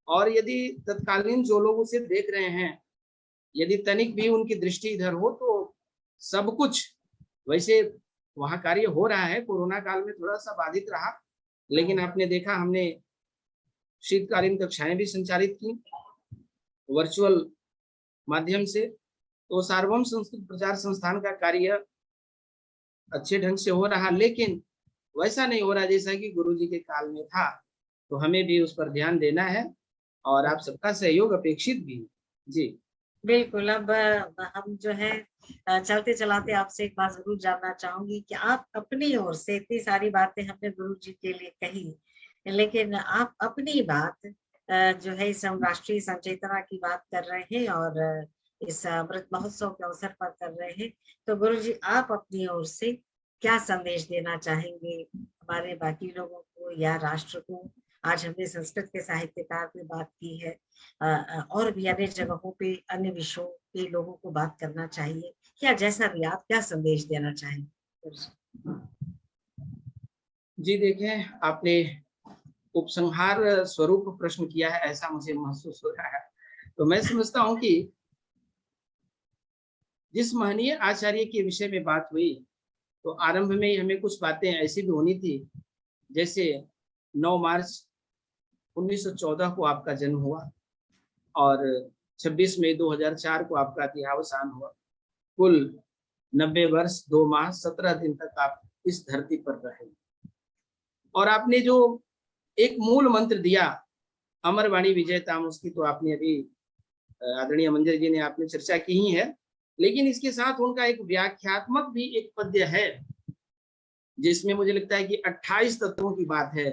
और यदि तत्कालीन जो लोग उसे देख रहे हैं, यदि तनिक भी उनकी दृष्टि इधर हो, तो सब कुछ वैसे वहाँ कार्य हो रहा है। कोरोना काल में थोड़ा सा बाधित रहा, लेकिन आपने देखा हमने शीतकालीन कक्षाएं भी संचालित की वर्चुअल माध्यम से। तो सार्वभौम संस्कृत प्रचार संस्थान का कार्य अच्छे ढंग से हो रहा, लेकिन वैसा नहीं हो रहा जैसा कि गुरुजी के काल में था। तो हमें भी उस पर ध्यान देना है, और आप सबका सहयोग अपेक्षित भी है। जी बिल्कुल। अब हम जो है चलते चलाते आपसे एक बात जरूर जानना चाहूंगी कि आप अपनी ओर से, इतनी सारी बातें हमने गुरुजी के लिए कही, लेकिन आप अपनी बात जो है इस हम राष्ट्रीय संचेतना की बात कर रहे हैं और इस अमृत महोत्सव के अवसर पर कर रहे हैं, तो गुरुजी आप अपनी ओर से क्या संदेश देना चाहेंगे हमारे बाकी लोगों को या राष्ट्र को? आज हमने संस्कृत के साहित्यकार पे बात की है, और भी अन्य जगहों पे अन्य विषयों के लोगों को बात करना चाहिए, या जैसा भी आप क्या संदेश देना चाहेंगे? जी देखें, आपने उपसंहार स्वरूप प्रश्न किया है, ऐसा मुझे महसूस हो रहा है। तो मैं समझता हूँ कि जिस महनीय आचार्य के विषय में बात हुई, तो आरंभ में ही हमें कुछ बातें ऐसी भी होनी थी, जैसे 9 मार्च 1914 को आपका जन्म हुआ और 26 मई 2004 को आपका देहावसान हुआ। कुल 90 वर्ष 2 माह 17 दिन तक आप इस धरती पर रहे और आपने जो एक मूल मंत्र दिया, अमर वाणी विजयताम, उसकी तो आपने अभी आदरणीय मंजरी जी ने आपने चर्चा की ही है, लेकिन इसके साथ उनका एक व्याख्यात्मक भी एक पद्य है, जिसमें मुझे लगता है कि 28 तत्वों की बात है,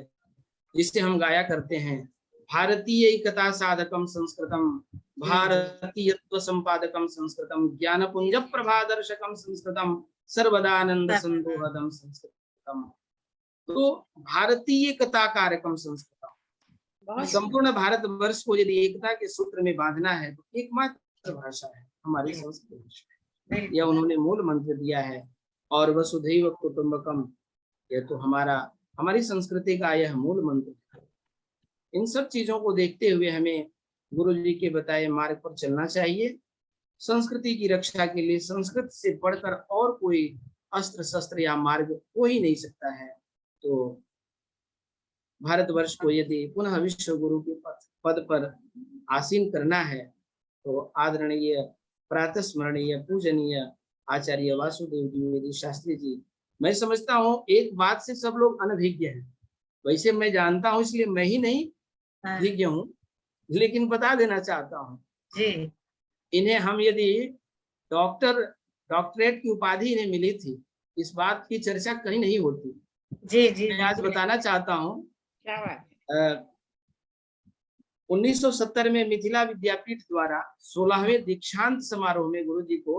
जिससे हम गाया करते हैं, भारतीय एकता साधकम संस्कृतम, भारतीयत्व संपादकम संस्कृतम, ज्ञान पुंज प्रभादर्शकम संस्कृतम, सर्वदानंद संदोहदम संस्कृतम। तो भारतीय एकता कारकम संस्कृतम, संपूर्ण भारतवर्ष को यदि एकता के सूत्र में बांधना है तो एकमात्र भाषा है हमारी संस्कृत भाषा। यह उन्होंने मूल मंत्र दिया है। और वसुधैव कुटुंबकम, यह तो हमारी संस्कृति का यह मूल मंत्र है। इन सब चीजों को देखते हुए हमें गुरु जी के बताए मार्ग पर चलना चाहिए। संस्कृति की रक्षा के लिए संस्कृत से बढ़कर और कोई अस्त्र शस्त्र या मार्ग हो ही नहीं सकता है। तो भारतवर्ष को यदि पुनः विश्व गुरु के पद पर आसीन करना है, तो आदरणीय प्रातस्मरणीय पूजनीय आचार्य वासुदेव द्विवेदी शास्त्री जी, मैं समझता हूँ एक बात से सब लोग अनभिज्ञ हैं। वैसे मैं जानता हूँ, इसलिए मैं ही नहीं विज्ञ हूँ, लेकिन बता देना चाहता हूँ जी। इन्हें हम यदि डॉक्टरेट की उपाधि इन्हें मिली थी, इस बात की चर्चा कहीं नहीं होती। जी जी मैं आज बताना चाहता हूँ, क्या बात है। 1970 में मिथिला विद्यापीठ द्वारा 16वें दीक्षांत समारोह में गुरु जी को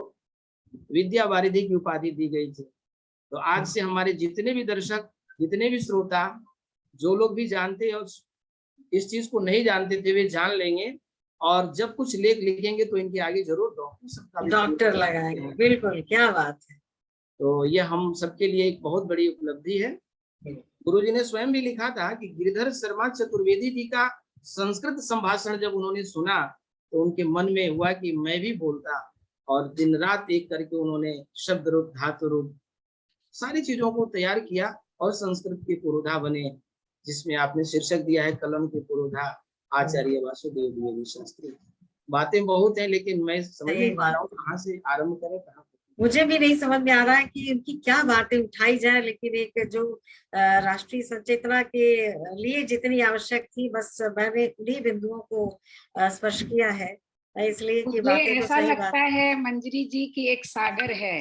विद्या वारिधि की उपाधि दी गई थी। तो आज से हमारे जितने भी दर्शक, जितने भी श्रोता, जो लोग भी जानते और इस चीज को नहीं जानते थे, वे जान लेंगे। और जब कुछ लेख लिखेंगे तो इनके आगे जरूर डॉक्टर लगाएंगे। बिल्कुल, क्या बात है। तो यह हम सबके लिए एक बहुत बड़ी उपलब्धि है। गुरु जी ने स्वयं भी लिखा था कि गिरिधर शर्मा चतुर्वेदी जी का संस्कृत संभाषण जब उन्होंने सुना, तो उनके मन में हुआ कि मैं भी बोलता। और दिन रात एक करके उन्होंने शब्द रूप, धातु रूप, सारी चीजों को तैयार किया और संस्कृत के पुरोधा बने, जिसमें आपने शीर्षक दिया है कलम के पुरोधा आचार्य वासुदेव द्विवेदी शास्त्री। बातें बहुत है, लेकिन मैं समझ नहीं पा रहा हूँ कहाँ से आरंभ करें, कहाँ। मुझे भी नहीं समझ में आ रहा है कि इनकी क्या बातें उठाई जाए, लेकिन एक जो राष्ट्रीय सचेतना के लिए जितनी आवश्यक थी, बस मैंने उन्हीं बिंदुओं को स्पर्श किया है, इसलिए कि बातें तो ऐसा सही लगता है मंजरी जी की एक सागर है,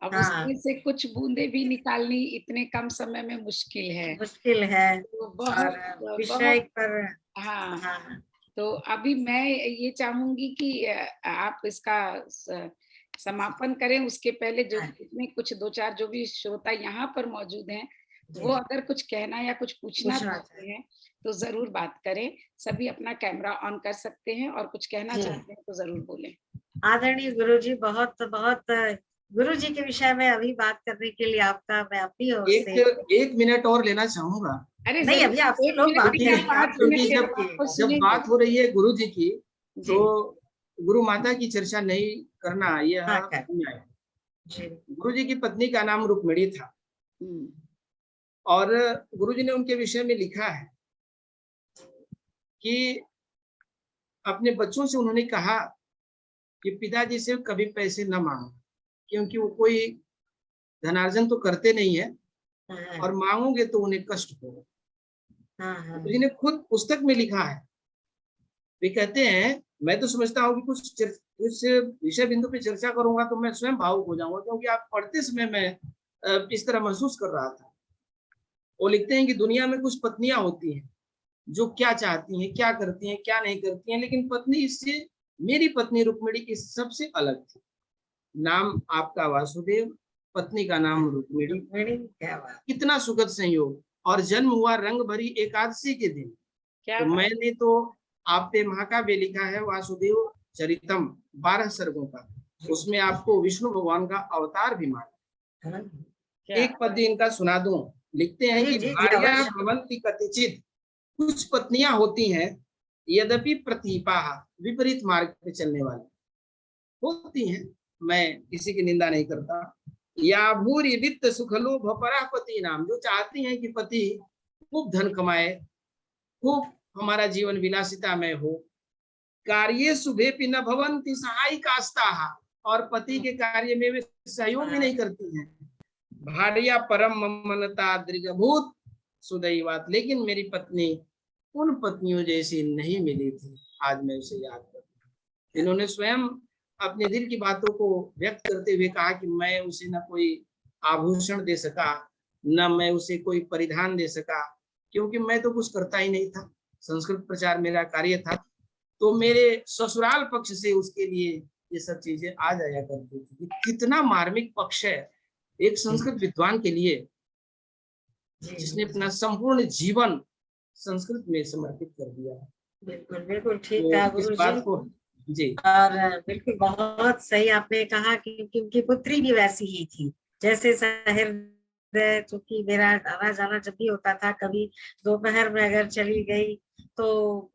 अब उसमें से कुछ बूंदे भी निकालनी इतने कम समय में मुश्किल है। तो बहुत विषय पर हाँ। तो अभी मैं ये चाहूंगी कि आप इसका समापन करें। उसके पहले जो इसमें कुछ 2-4 जो भी श्रोता यहाँ पर मौजूद हैं, वो अगर कुछ कहना या कुछ पूछना चाहते हैं तो जरूर बात करें। सभी अपना कैमरा ऑन कर सकते हैं और कुछ कहना चाहते हैं तो जरूर बोलें। आदरणीय गुरुजी, बहुत बहुत गुरु जी के विषय में अभी बात करने के लिए आपका मैं अपनी ओर से एक मिनट और लेना चाहूंगा। अरे नहीं, अभी आप लोग बात क्योंकि जब बात हो रही है गुरु जी की, तो गुरु माता की चर्चा नहीं करना यह अन्याय है। गुरु जी की पत्नी का नाम रुक्मिणी था और गुरु जी ने उनके विषय में लिखा है कि अपने बच्चों से उन्होंने कहा कि पिताजी से कभी पैसे न मांगो, क्योंकि वो कोई धनार्जन तो करते नहीं है और मांगोगे तो उन्हें कष्ट होगा। गुरु जी ने खुद पुस्तक में लिखा है। वे कहते हैं, मैं तो समझता हूँ कि कुछ विषय बिंदु पे चर्चा करूंगा तो मैं स्वयं भावुक हो जाऊंगा, क्योंकि आप पढ़ते समय मैं इस तरह महसूस कर रहा था। वो लिखते हैं कि दुनिया में कुछ पत्नियां होती हैं जो क्या चाहती हैं, क्या करती हैं, क्या नहीं करती हैं, लेकिन पत्नी इससे, मेरी पत्नी रुक्मिणी इस सबसे अलग थी। नाम आपका वासुदेव, पत्नी का नाम रुक्मिणी, कितना सुखद संयोग। और जन्म हुआ रंग भरी एकादशी के दिन। तो मैंने तो आप पे महाकाव्य लिखा है वासुदेव चरितम 12 सर्गों का, उसमें आपको विष्णु भगवान का अवतार भी माना। एक पद्य इनका सुना दूं, लिखते हैं जी, कि जी, जी, भार्या अवश्य। भवन्ति कतिचित्, कुछ पत्नियां होती हैं यद्यपि प्रतीपाः, विपरीत मार्ग पे चलने वाली होती हैं, मैं किसी की निंदा नहीं करता। या भूरि वित्त सुखलोभ परापति नाम, जो चाहती हैं कि पति खूब धन कमाए, खूब हमारा जीवन विलासिता में हो। कार्ये शुभेपि न भवन्ति सहायिकास्ताः, और पति के कार्य में वे सहयोग भी नहीं करती हैं। भार्या परम ममनता दृगभूत सुदैवात, लेकिन मेरी पत्नी उन पत्नियों जैसी नहीं मिली थी, आज मैं उसे याद करता हूँ। इन्होंने स्वयं अपने दिल की बातों को व्यक्त करते हुए कहा कि मैं उसे न कोई आभूषण दे सका, न मैं उसे कोई परिधान दे सका, क्योंकि मैं तो कुछ करता ही नहीं था, संस्कृत प्रचार मेरा कार्य था। तो मेरे ससुराल पक्ष से उसके लिए ये सब चीजें आ जाया करती थी। कितना मार्मिक पक्ष है एक संस्कृत विद्वान के लिए, जी, जिसने जी, अपना संपूर्ण जीवन संस्कृत में समर्पित कर दिया। बिल्कुल बिल्कुल ठीक तो कहा इस गुरु बात जी। को जी और बिल्कुल बहुत सही आपने कहा कि उनकी पुत्री भी वैसी ही थी, जैसे सहृदय, चूंकि मेरा आना जाना जब भी होता था, कभी दोपहर में अगर चली गई तो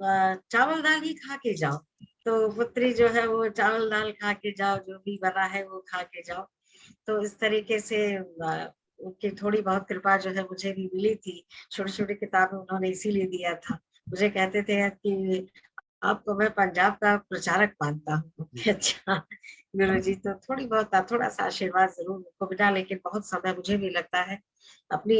चावल दाल ही खा के जाओ, तो पुत्री जो है वो चावल दाल खा के जाओ, जो भी बना है वो खा के जाओ। तो इस तरीके से उनकी थोड़ी बहुत कृपा जो है मुझे भी मिली थी। छोटी छोटी किताबें उन्होंने इसीलिए दिया था। मुझे कहते थे कि आपको मैं पंजाब का प्रचारक मानता हूँ। अच्छा गुरु जी, तो थोड़ी बहुत थोड़ा सा आशीर्वाद जरूर उनको मिला, लेकिन बहुत समय मुझे भी लगता है अपनी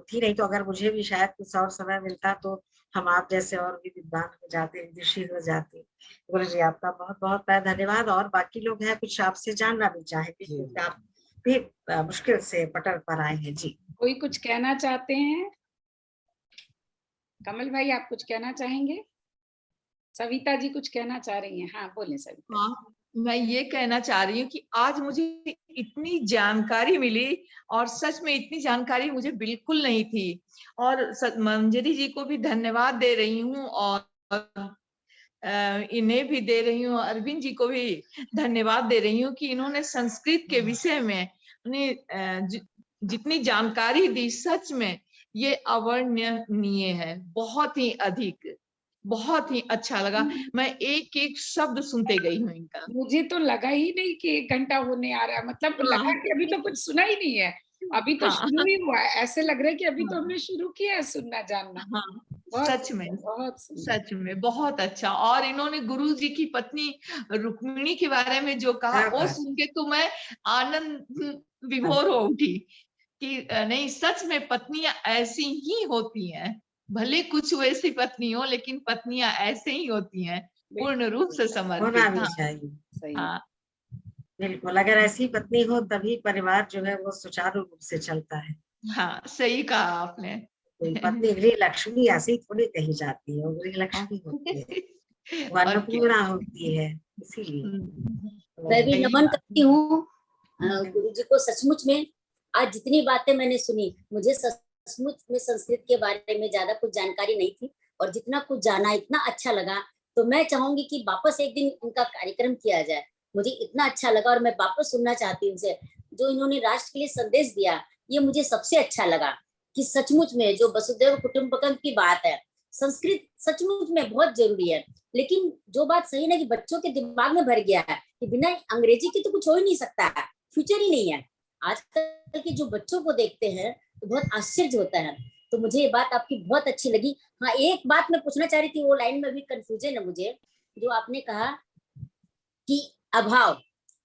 थी नहीं, तो अगर मुझे भी शायद कुछ और समय मिलता तो हम आप जैसे और भी विद्वान हो जाते, विदुषी हो जाते। गुरु जी आपका बहुत बहुत धन्यवाद। और बाकी लोग हैं कुछ आपसे जानना भी चाहेंगे, क्योंकि आप भी मुश्किल से पटल पर आए हैं। जी, कोई कुछ कहना चाहते हैं? कमल भाई, आप कुछ कहना चाहेंगे? सविता जी कुछ कहना चाह रही हैं। हाँ, बोले सविता। हाँ, मैं ये कहना चाह रही हूँ कि आज मुझे इतनी जानकारी मिली, और सच में इतनी जानकारी मुझे बिल्कुल नहीं थी। और मंजरी जी को भी धन्यवाद दे रही हूँ, और इन्हें भी दे रही हूँ, अरविंद जी को भी धन्यवाद दे रही हूँ कि इन्होंने संस्कृत के विषय में उन्हें जितनी जानकारी दी, सच में ये अवर्णनीय है। बहुत ही अधिक, बहुत ही अच्छा लगा। मैं एक एक शब्द सुनते गई हूँ इनका। मुझे तो लगा ही नहीं कि 1 घंटा होने आ रहा है, मतलब लगा हाँ, कि अभी तो कुछ सुना ही नहीं है, अभी तो हाँ, शुरू ही हुआ है। ऐसे लग रहा है कि अभी तो हाँ, हमने शुरू किया है सुनना जानना। हाँ, बहुत सच में, सुंदर, बहुत सुंदर। सच में बहुत अच्छा। और इन्होंने गुरु जी की पत्नी रुक्मिणी के बारे में जो कहा, क्या वो बात। सुन के तो मैं आनंद विभोर हो उठी कि नहीं, सच में पत्नियां ऐसी ही होती हैं। भले कुछ वैसी पत्नी हो, लेकिन पत्नियां ऐसे ही होती हैं, पूर्ण रूप से होना समर्पित। भी हाँ, चाहिए। सही। हाँ, बिल्कुल, अगर ऐसी पत्नी हो तभी परिवार जो है वो सुचारू रूप से चलता है। हाँ, सही कहा आपने। कोई पत्नी गृह लक्ष्मी ऐसी थोड़ी कही जाती है, वो गृह लक्ष्मी होती है, वो और क्या। अन्नपूर्णा होती है, इसीलिए। मैं भी सही नमन बात। करती हूँ गुरु जी को। सचमुच में आज जितनी बातें मैंने सुनी, मुझे सचमुच में संस्कृत के बारे में ज्यादा कुछ जानकारी नहीं थी, और जितना कुछ जाना इतना अच्छा लगा। तो मैं चाहूंगी कि वापस एक दिन उनका कार्यक्रम किया जाए। मुझे इतना अच्छा लगा, और मैं वापस सुनना चाहती हूँ उनसे। जो इन्होंने राष्ट्र के लिए संदेश दिया, ये मुझे सबसे अच्छा लगा कि सचमुच में जो वसुधैव कुटुंबकम की बात है, संस्कृत सचमुच में बहुत जरूरी है। लेकिन जो बात सही ना कि बच्चों के दिमाग में भर गया है कि बिना अंग्रेजी के तो कुछ हो ही नहीं सकता है, फ्यूचर ही नहीं है। आजकल के जो बच्चों को देखते हैं तो बहुत आश्चर्य होता है। तो मुझे ये बात आपकी बहुत अच्छी लगी। हाँ, एक बात मैं पूछना चाह रही थी, वो लाइन में भी कंफ्यूजन है मुझे। जो आपने कहा कि अभाव,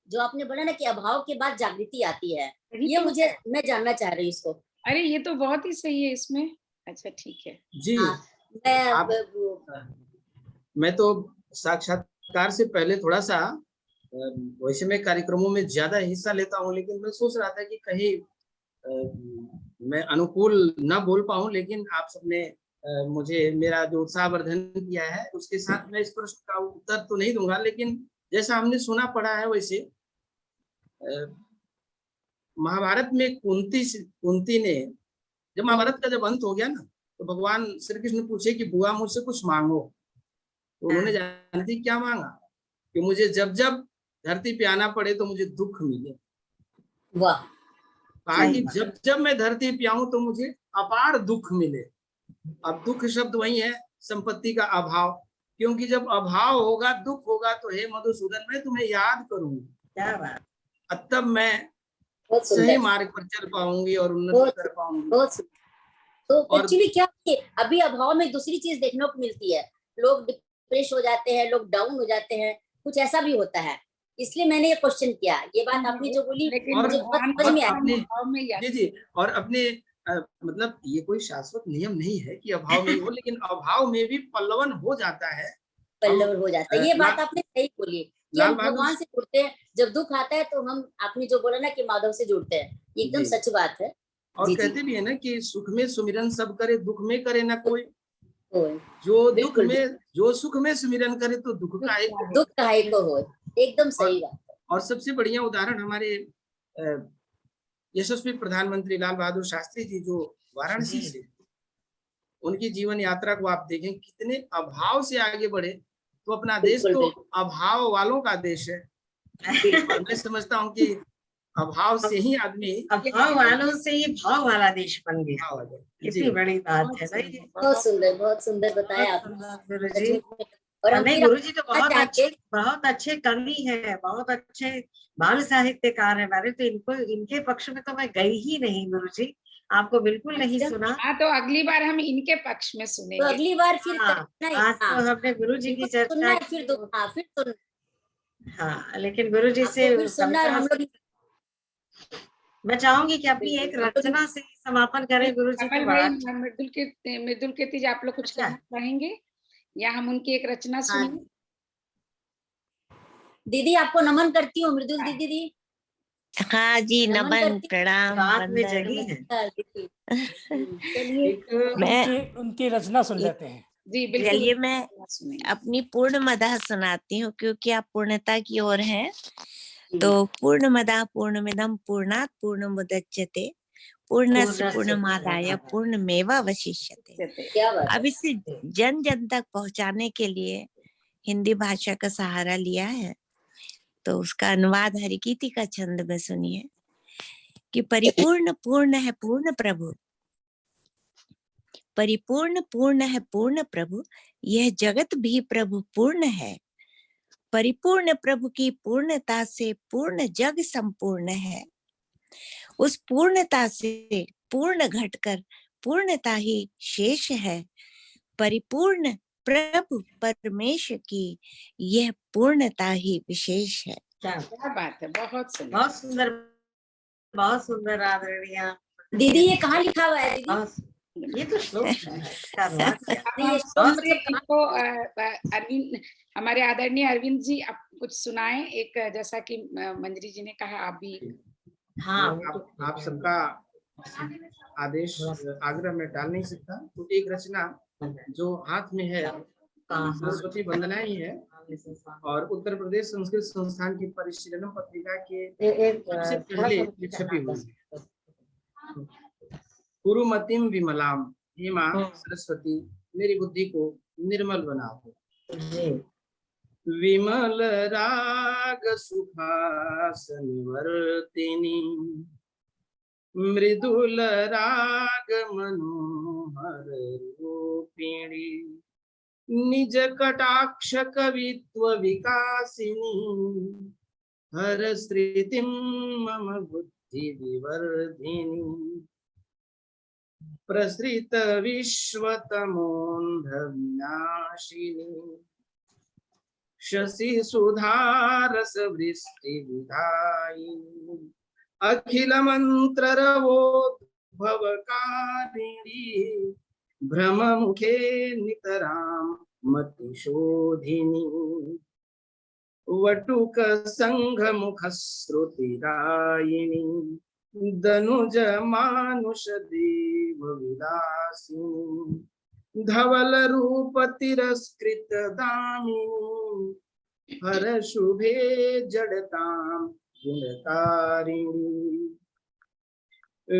जो आपने बोला ना कि अभाव के बाद जागृति आती है, यही ये तो मुझे, है। मैं जानना चाह रही हूँ इसको। अरे ये तो बहुत ही सही है इसमें। अच्छा, ठीक है। जी। हाँ, मैं आप मैं तो साक्षात्कार से पहले थोड़ा सा वैसे मैं कार्यक्रमों में ज्यादा हिस्सा लेता हूँ, लेकिन मैं सोच रहा था कि कहीं मैं अनुकूल न बोल पाऊं, लेकिन आप सबने मुझे मेरा जो उत्साहवर्धन किया है उसके साथ मैं इस प्रश्न का उत्तर तो नहीं दूंगा, लेकिन जैसा हमने सुना पढ़ा है वैसे महाभारत में कुंती ने, जब महाभारत का जब अंत हो गया ना, तो भगवान श्री कृष्ण पूछे कि बुआ मुझसे कुछ मांगो, तो उन्होंने जानती क्या मांगा कि मुझे जब जब धरती पे आना पड़े तो मुझे दुख मिले। वाह, कहा कि जब जब मैं धरती पे आऊं तो मुझे अपार दुख मिले। अब दुख शब्द वही है, संपत्ति का अभाव, क्योंकि जब अभाव होगा, दुख होगा, तो हे मधुसूदन मैं तुम्हें याद करूंगी, क्या बात। तब मैं बहुत सही सुंदर, मार्ग पर चल पाऊंगी और उन्नति बहुत कर पाऊंगी। बहुत सुंदर। तो और- एक्चुअली क्या है, अभी अभाव में दूसरी चीज देखने को मिलती है, लोग डिप्रेस हो जाते हैं, लोग डाउन हो जाते हैं, कुछ ऐसा भी होता है। इसलिए मैंने ये क्वेश्चन किया, ये बात आपने जो बोली लेकिन मुझे बहुत समझ में अपने आई। अभाव में या जी जी, और अपने मतलब ये कोई शाश्वत नियम नहीं है कि अभाव में हो, लेकिन अभाव में भी पल्लवन हो जाता है। पल्लव हो जाता है, ये लाल- बात आपने सही बोली कि लाल हम बहादुर- भगवान से जुड़ते हैं, जब दुख आता है तो हम, आपने जो बोला ना कि माधव से जुड़ते हैं, ये एकदम जी। सच बात है। और जी कहते भी है ना कि सुख में सुमिरन सब करे, दुख में करे ना कोई। होय, जो दुख बिल्कुल, में, जो सुख में सुमिरन करे तो दुख का एक। दुख काहे को होय, एकदम सही बात। और सबसे बढ़िया उदाहरण हमारे यशस्वी प्रधानमंत्री लाल बहादुर शास्त्री जी, जो वाराणसी जी। से, उनकी जीवन यात्रा को आप देखें, कितने अभाव से आगे बढ़े। तो अपना देश बिल्कुल, तो बिल्कुल। अभाव वालों का देश है, और मैं समझता हूँ कि अभाव से ही आदमी अभाव वालों से ही भाव वाला देश बन गया। भाव वाले। कितनी जी, बड़ी बात है ना ये। बहुत सुंदर बताया बहुत आपने। सुंदर गुरुजी। और हम नहीं फिर गुरुजी तो चाहते बहुत अच्छे कवि है, बहुत अच्छे बाल साहित्यकार है। मैंने तो इनके पक्ष में तो मैं गई ही नहीं गुरुजी, आपको बिल्कुल नहीं अच्छा। सुना। हाँ, तो अगली बार हम इनके पक्ष में तो सुनेंगे। अगली बार फिर हाँ, करना है। आज तो हाँ, हमने गुरुजी की इनको सुनना चर्चा है, फिर की। हाँ, फिर सुनना हाँ, लेकिन गुरुजी से फिर सुनना है, हम लोग मैं चाहूंगी कि अपनी एक रचना से समापन करें गुरुजी। कमल तो भाई, बड़ा मृदुल कीर्ति जी, आप लोग कुछ अच्छा। कहना चाहेंगे या हम उनकी एक रचना हाँ। सुनें? दीदी आपको नमन करती हूँ, मृदुल दीदी दी। हाँ जी, नमन नमन, करती प्रणाम, रात में वंदन। जगी है। नमस्कार दीदी। चलिए, मैं उनकी रचना सुन लेते हैं। जी बिल्कुल, चलिए मैं सुनेंगे। अपनी पूर्ण मदह सुनाती हूँ, क्योंकि आप पूर्णता की ओर हैं। तो पूर्ण मदः पूर्णमिदं पूर्णात् पूर्णमुदच्यते पूर्णस्य पूर्णमादाय पूर्णमेवावशिष्यते। क्या बात अब इसे जन जन तक पहुंचाने के लिए हिंदी भाषा का सहारा लिया है। तो उसका अनुवाद हरिकीति का छंद में सुनिए कि परिपूर्ण पूर्ण है पूर्ण प्रभु, परिपूर्ण पूर्ण है पूर्ण प्रभु, यह जगत भी प्रभु पूर्ण है। परिपूर्ण प्रभु की पूर्णता से पूर्ण जग संपूर्ण है। उस पूर्णता से पूर्ण घटकर पूर्णता ही शेष है। परिपूर्ण प्रभु परमेश्वर की यह पूर्णता ही विशेष है। क्या बात है, बहुत सुंदर, बहुत सुंदर, बहुत सुंदर आदरणीय दीदी, ये कहाँ लिखा हुआ है दीदी? ये तो श्लोक है। क्या बात है। ये बहुत मतलब इनको अरविंद, हमारे आदरणीय अरविंद जी, आप कुछ सुनाएं एक, जैसा कि मंजरी जी ने कहा, आप भी। हाँ, आप सबका आदेश आग्रह में डाल नहीं सकता, तो एक रचना जो हाथ में है, सरस्वती वंदना ही है, और उत्तर प्रदेश संस्कृत संस्थान की परिशीलनम पत्रिका के सबसे पहले ये छपी हुई है। कुरुमतिम विमलाम, हे माँ सरस्वती मेरी बुद्धि को निर्मल बनाओ। विमल राग सुखासन वर्तिनी, मृदुल राग मनोहर रूपिणी, निज कटाक्ष कवित्व विकासिनी, हर स्मृतिं मम बुद्धि विवर्धिनी, प्रसृत विश्वतमोन्ध विनाशिनी, शशि सुधारस वृष्टि विधायिनी, अखिल मंत्र रवोद्भवकारिणी, भ्रम मुखे नितराम मतिशोधिनी, वटुक संघ मुख श्रुतिदायिनी, दनुज मानुष देव विलासिनी, धवल रूप तिरस्कृत दामिनी, हर शुभे जड़ताम गुणकारिणी,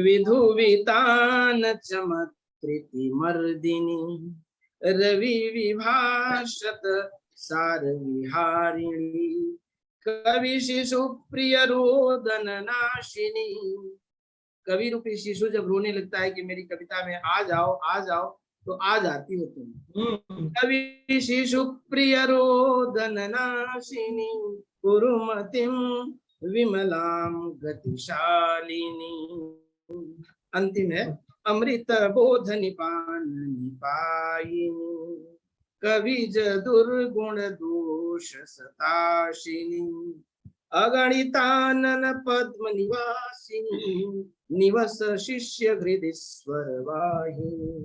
विधुवितान चमत्कृति मर्दिनी, रवि विभाषत सार विहारिणी, कवि शिशु प्रिय रोदन नाशिनी, कवि रूपी शिशु जब रोने लगता है कि मेरी कविता में आ जाओ, तो आ जाती हो तुम। कवि शिशु प्रिय रोदन नाशिनी कुरुमतिम विमलाम गतिशालिनी। अंतिम है अमृत बोध निपान निपायिनी कविज दुर्गुण दोष सताशिनी अगणितानन पद्म निवासिनी निवस शिष्य हृदयेश्वर वाहिनी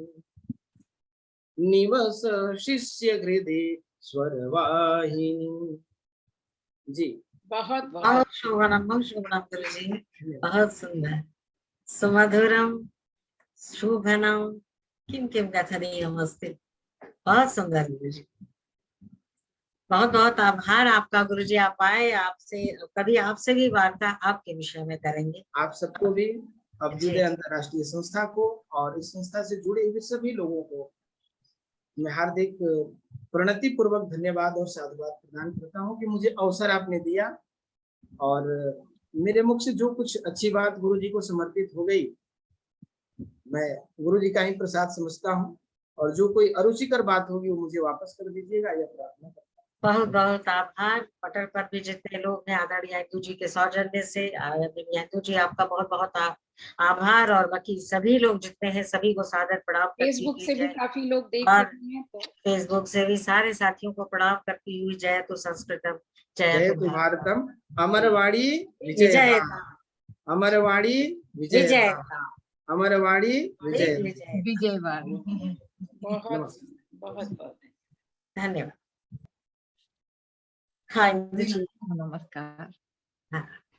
निवस शिष्य हृदयेश्वर वाहिनी। जी बहुत बहुत बहुत शोभनम गुरु जी, बहुत सुंदर, सुमधुरम शोभनम किम किम कथनीयम अस्ति। बहुत सुंदर गुरु जी, बहुत बहुत आभार आपका गुरु जी। आप आए, आपसे कभी आपसे भी वार्ता आपके विषय में करेंगे। आप सबको भी अभ्युदय अंतर्राष्ट्रीय संस्था को और इस संस्था से जुड़े हुए सभी लोगों को मैं हार्दिक प्रणति पूर्वक धन्यवाद और साधुवाद प्रदान करता हूं कि मुझे अवसर आपने दिया और मेरे मुख से जो कुछ अच्छी बात गुरु जी को समर्पित हो गई मैं गुरु जी का ही प्रसाद समझता हूं, और जो कोई अरुचिकर बात होगी वो मुझे वापस कर दीजिएगा, यह प्रार्थना करता हूं। बहुत बहुत आभार। पटल पर भी जितने लोग हैं आदरणीय इंदू जी के सौजन्य से, आदरणीय इंदू जी आपका बहुत बहुत आभार, और बाकी सभी लोग जितने हैं सभी को सादर प्रणाम करती फेसबुक से भी जय। काफी लोग देख और रहे हैं, तो फेसबुक से भी सारे साथियों को प्रणाम करती हुई जय तो संस्कृतम जय जय तो तो भारतम अमरवाणी विजय विजयता अमरवाणी विजयता विजयता अमरवाणी विजयता। विजय। विजयवाणी। बहुत नमस्कार। बहुत बहुत धन्यवाद। हाँ इंदु जी। नमस्कार। हाँ।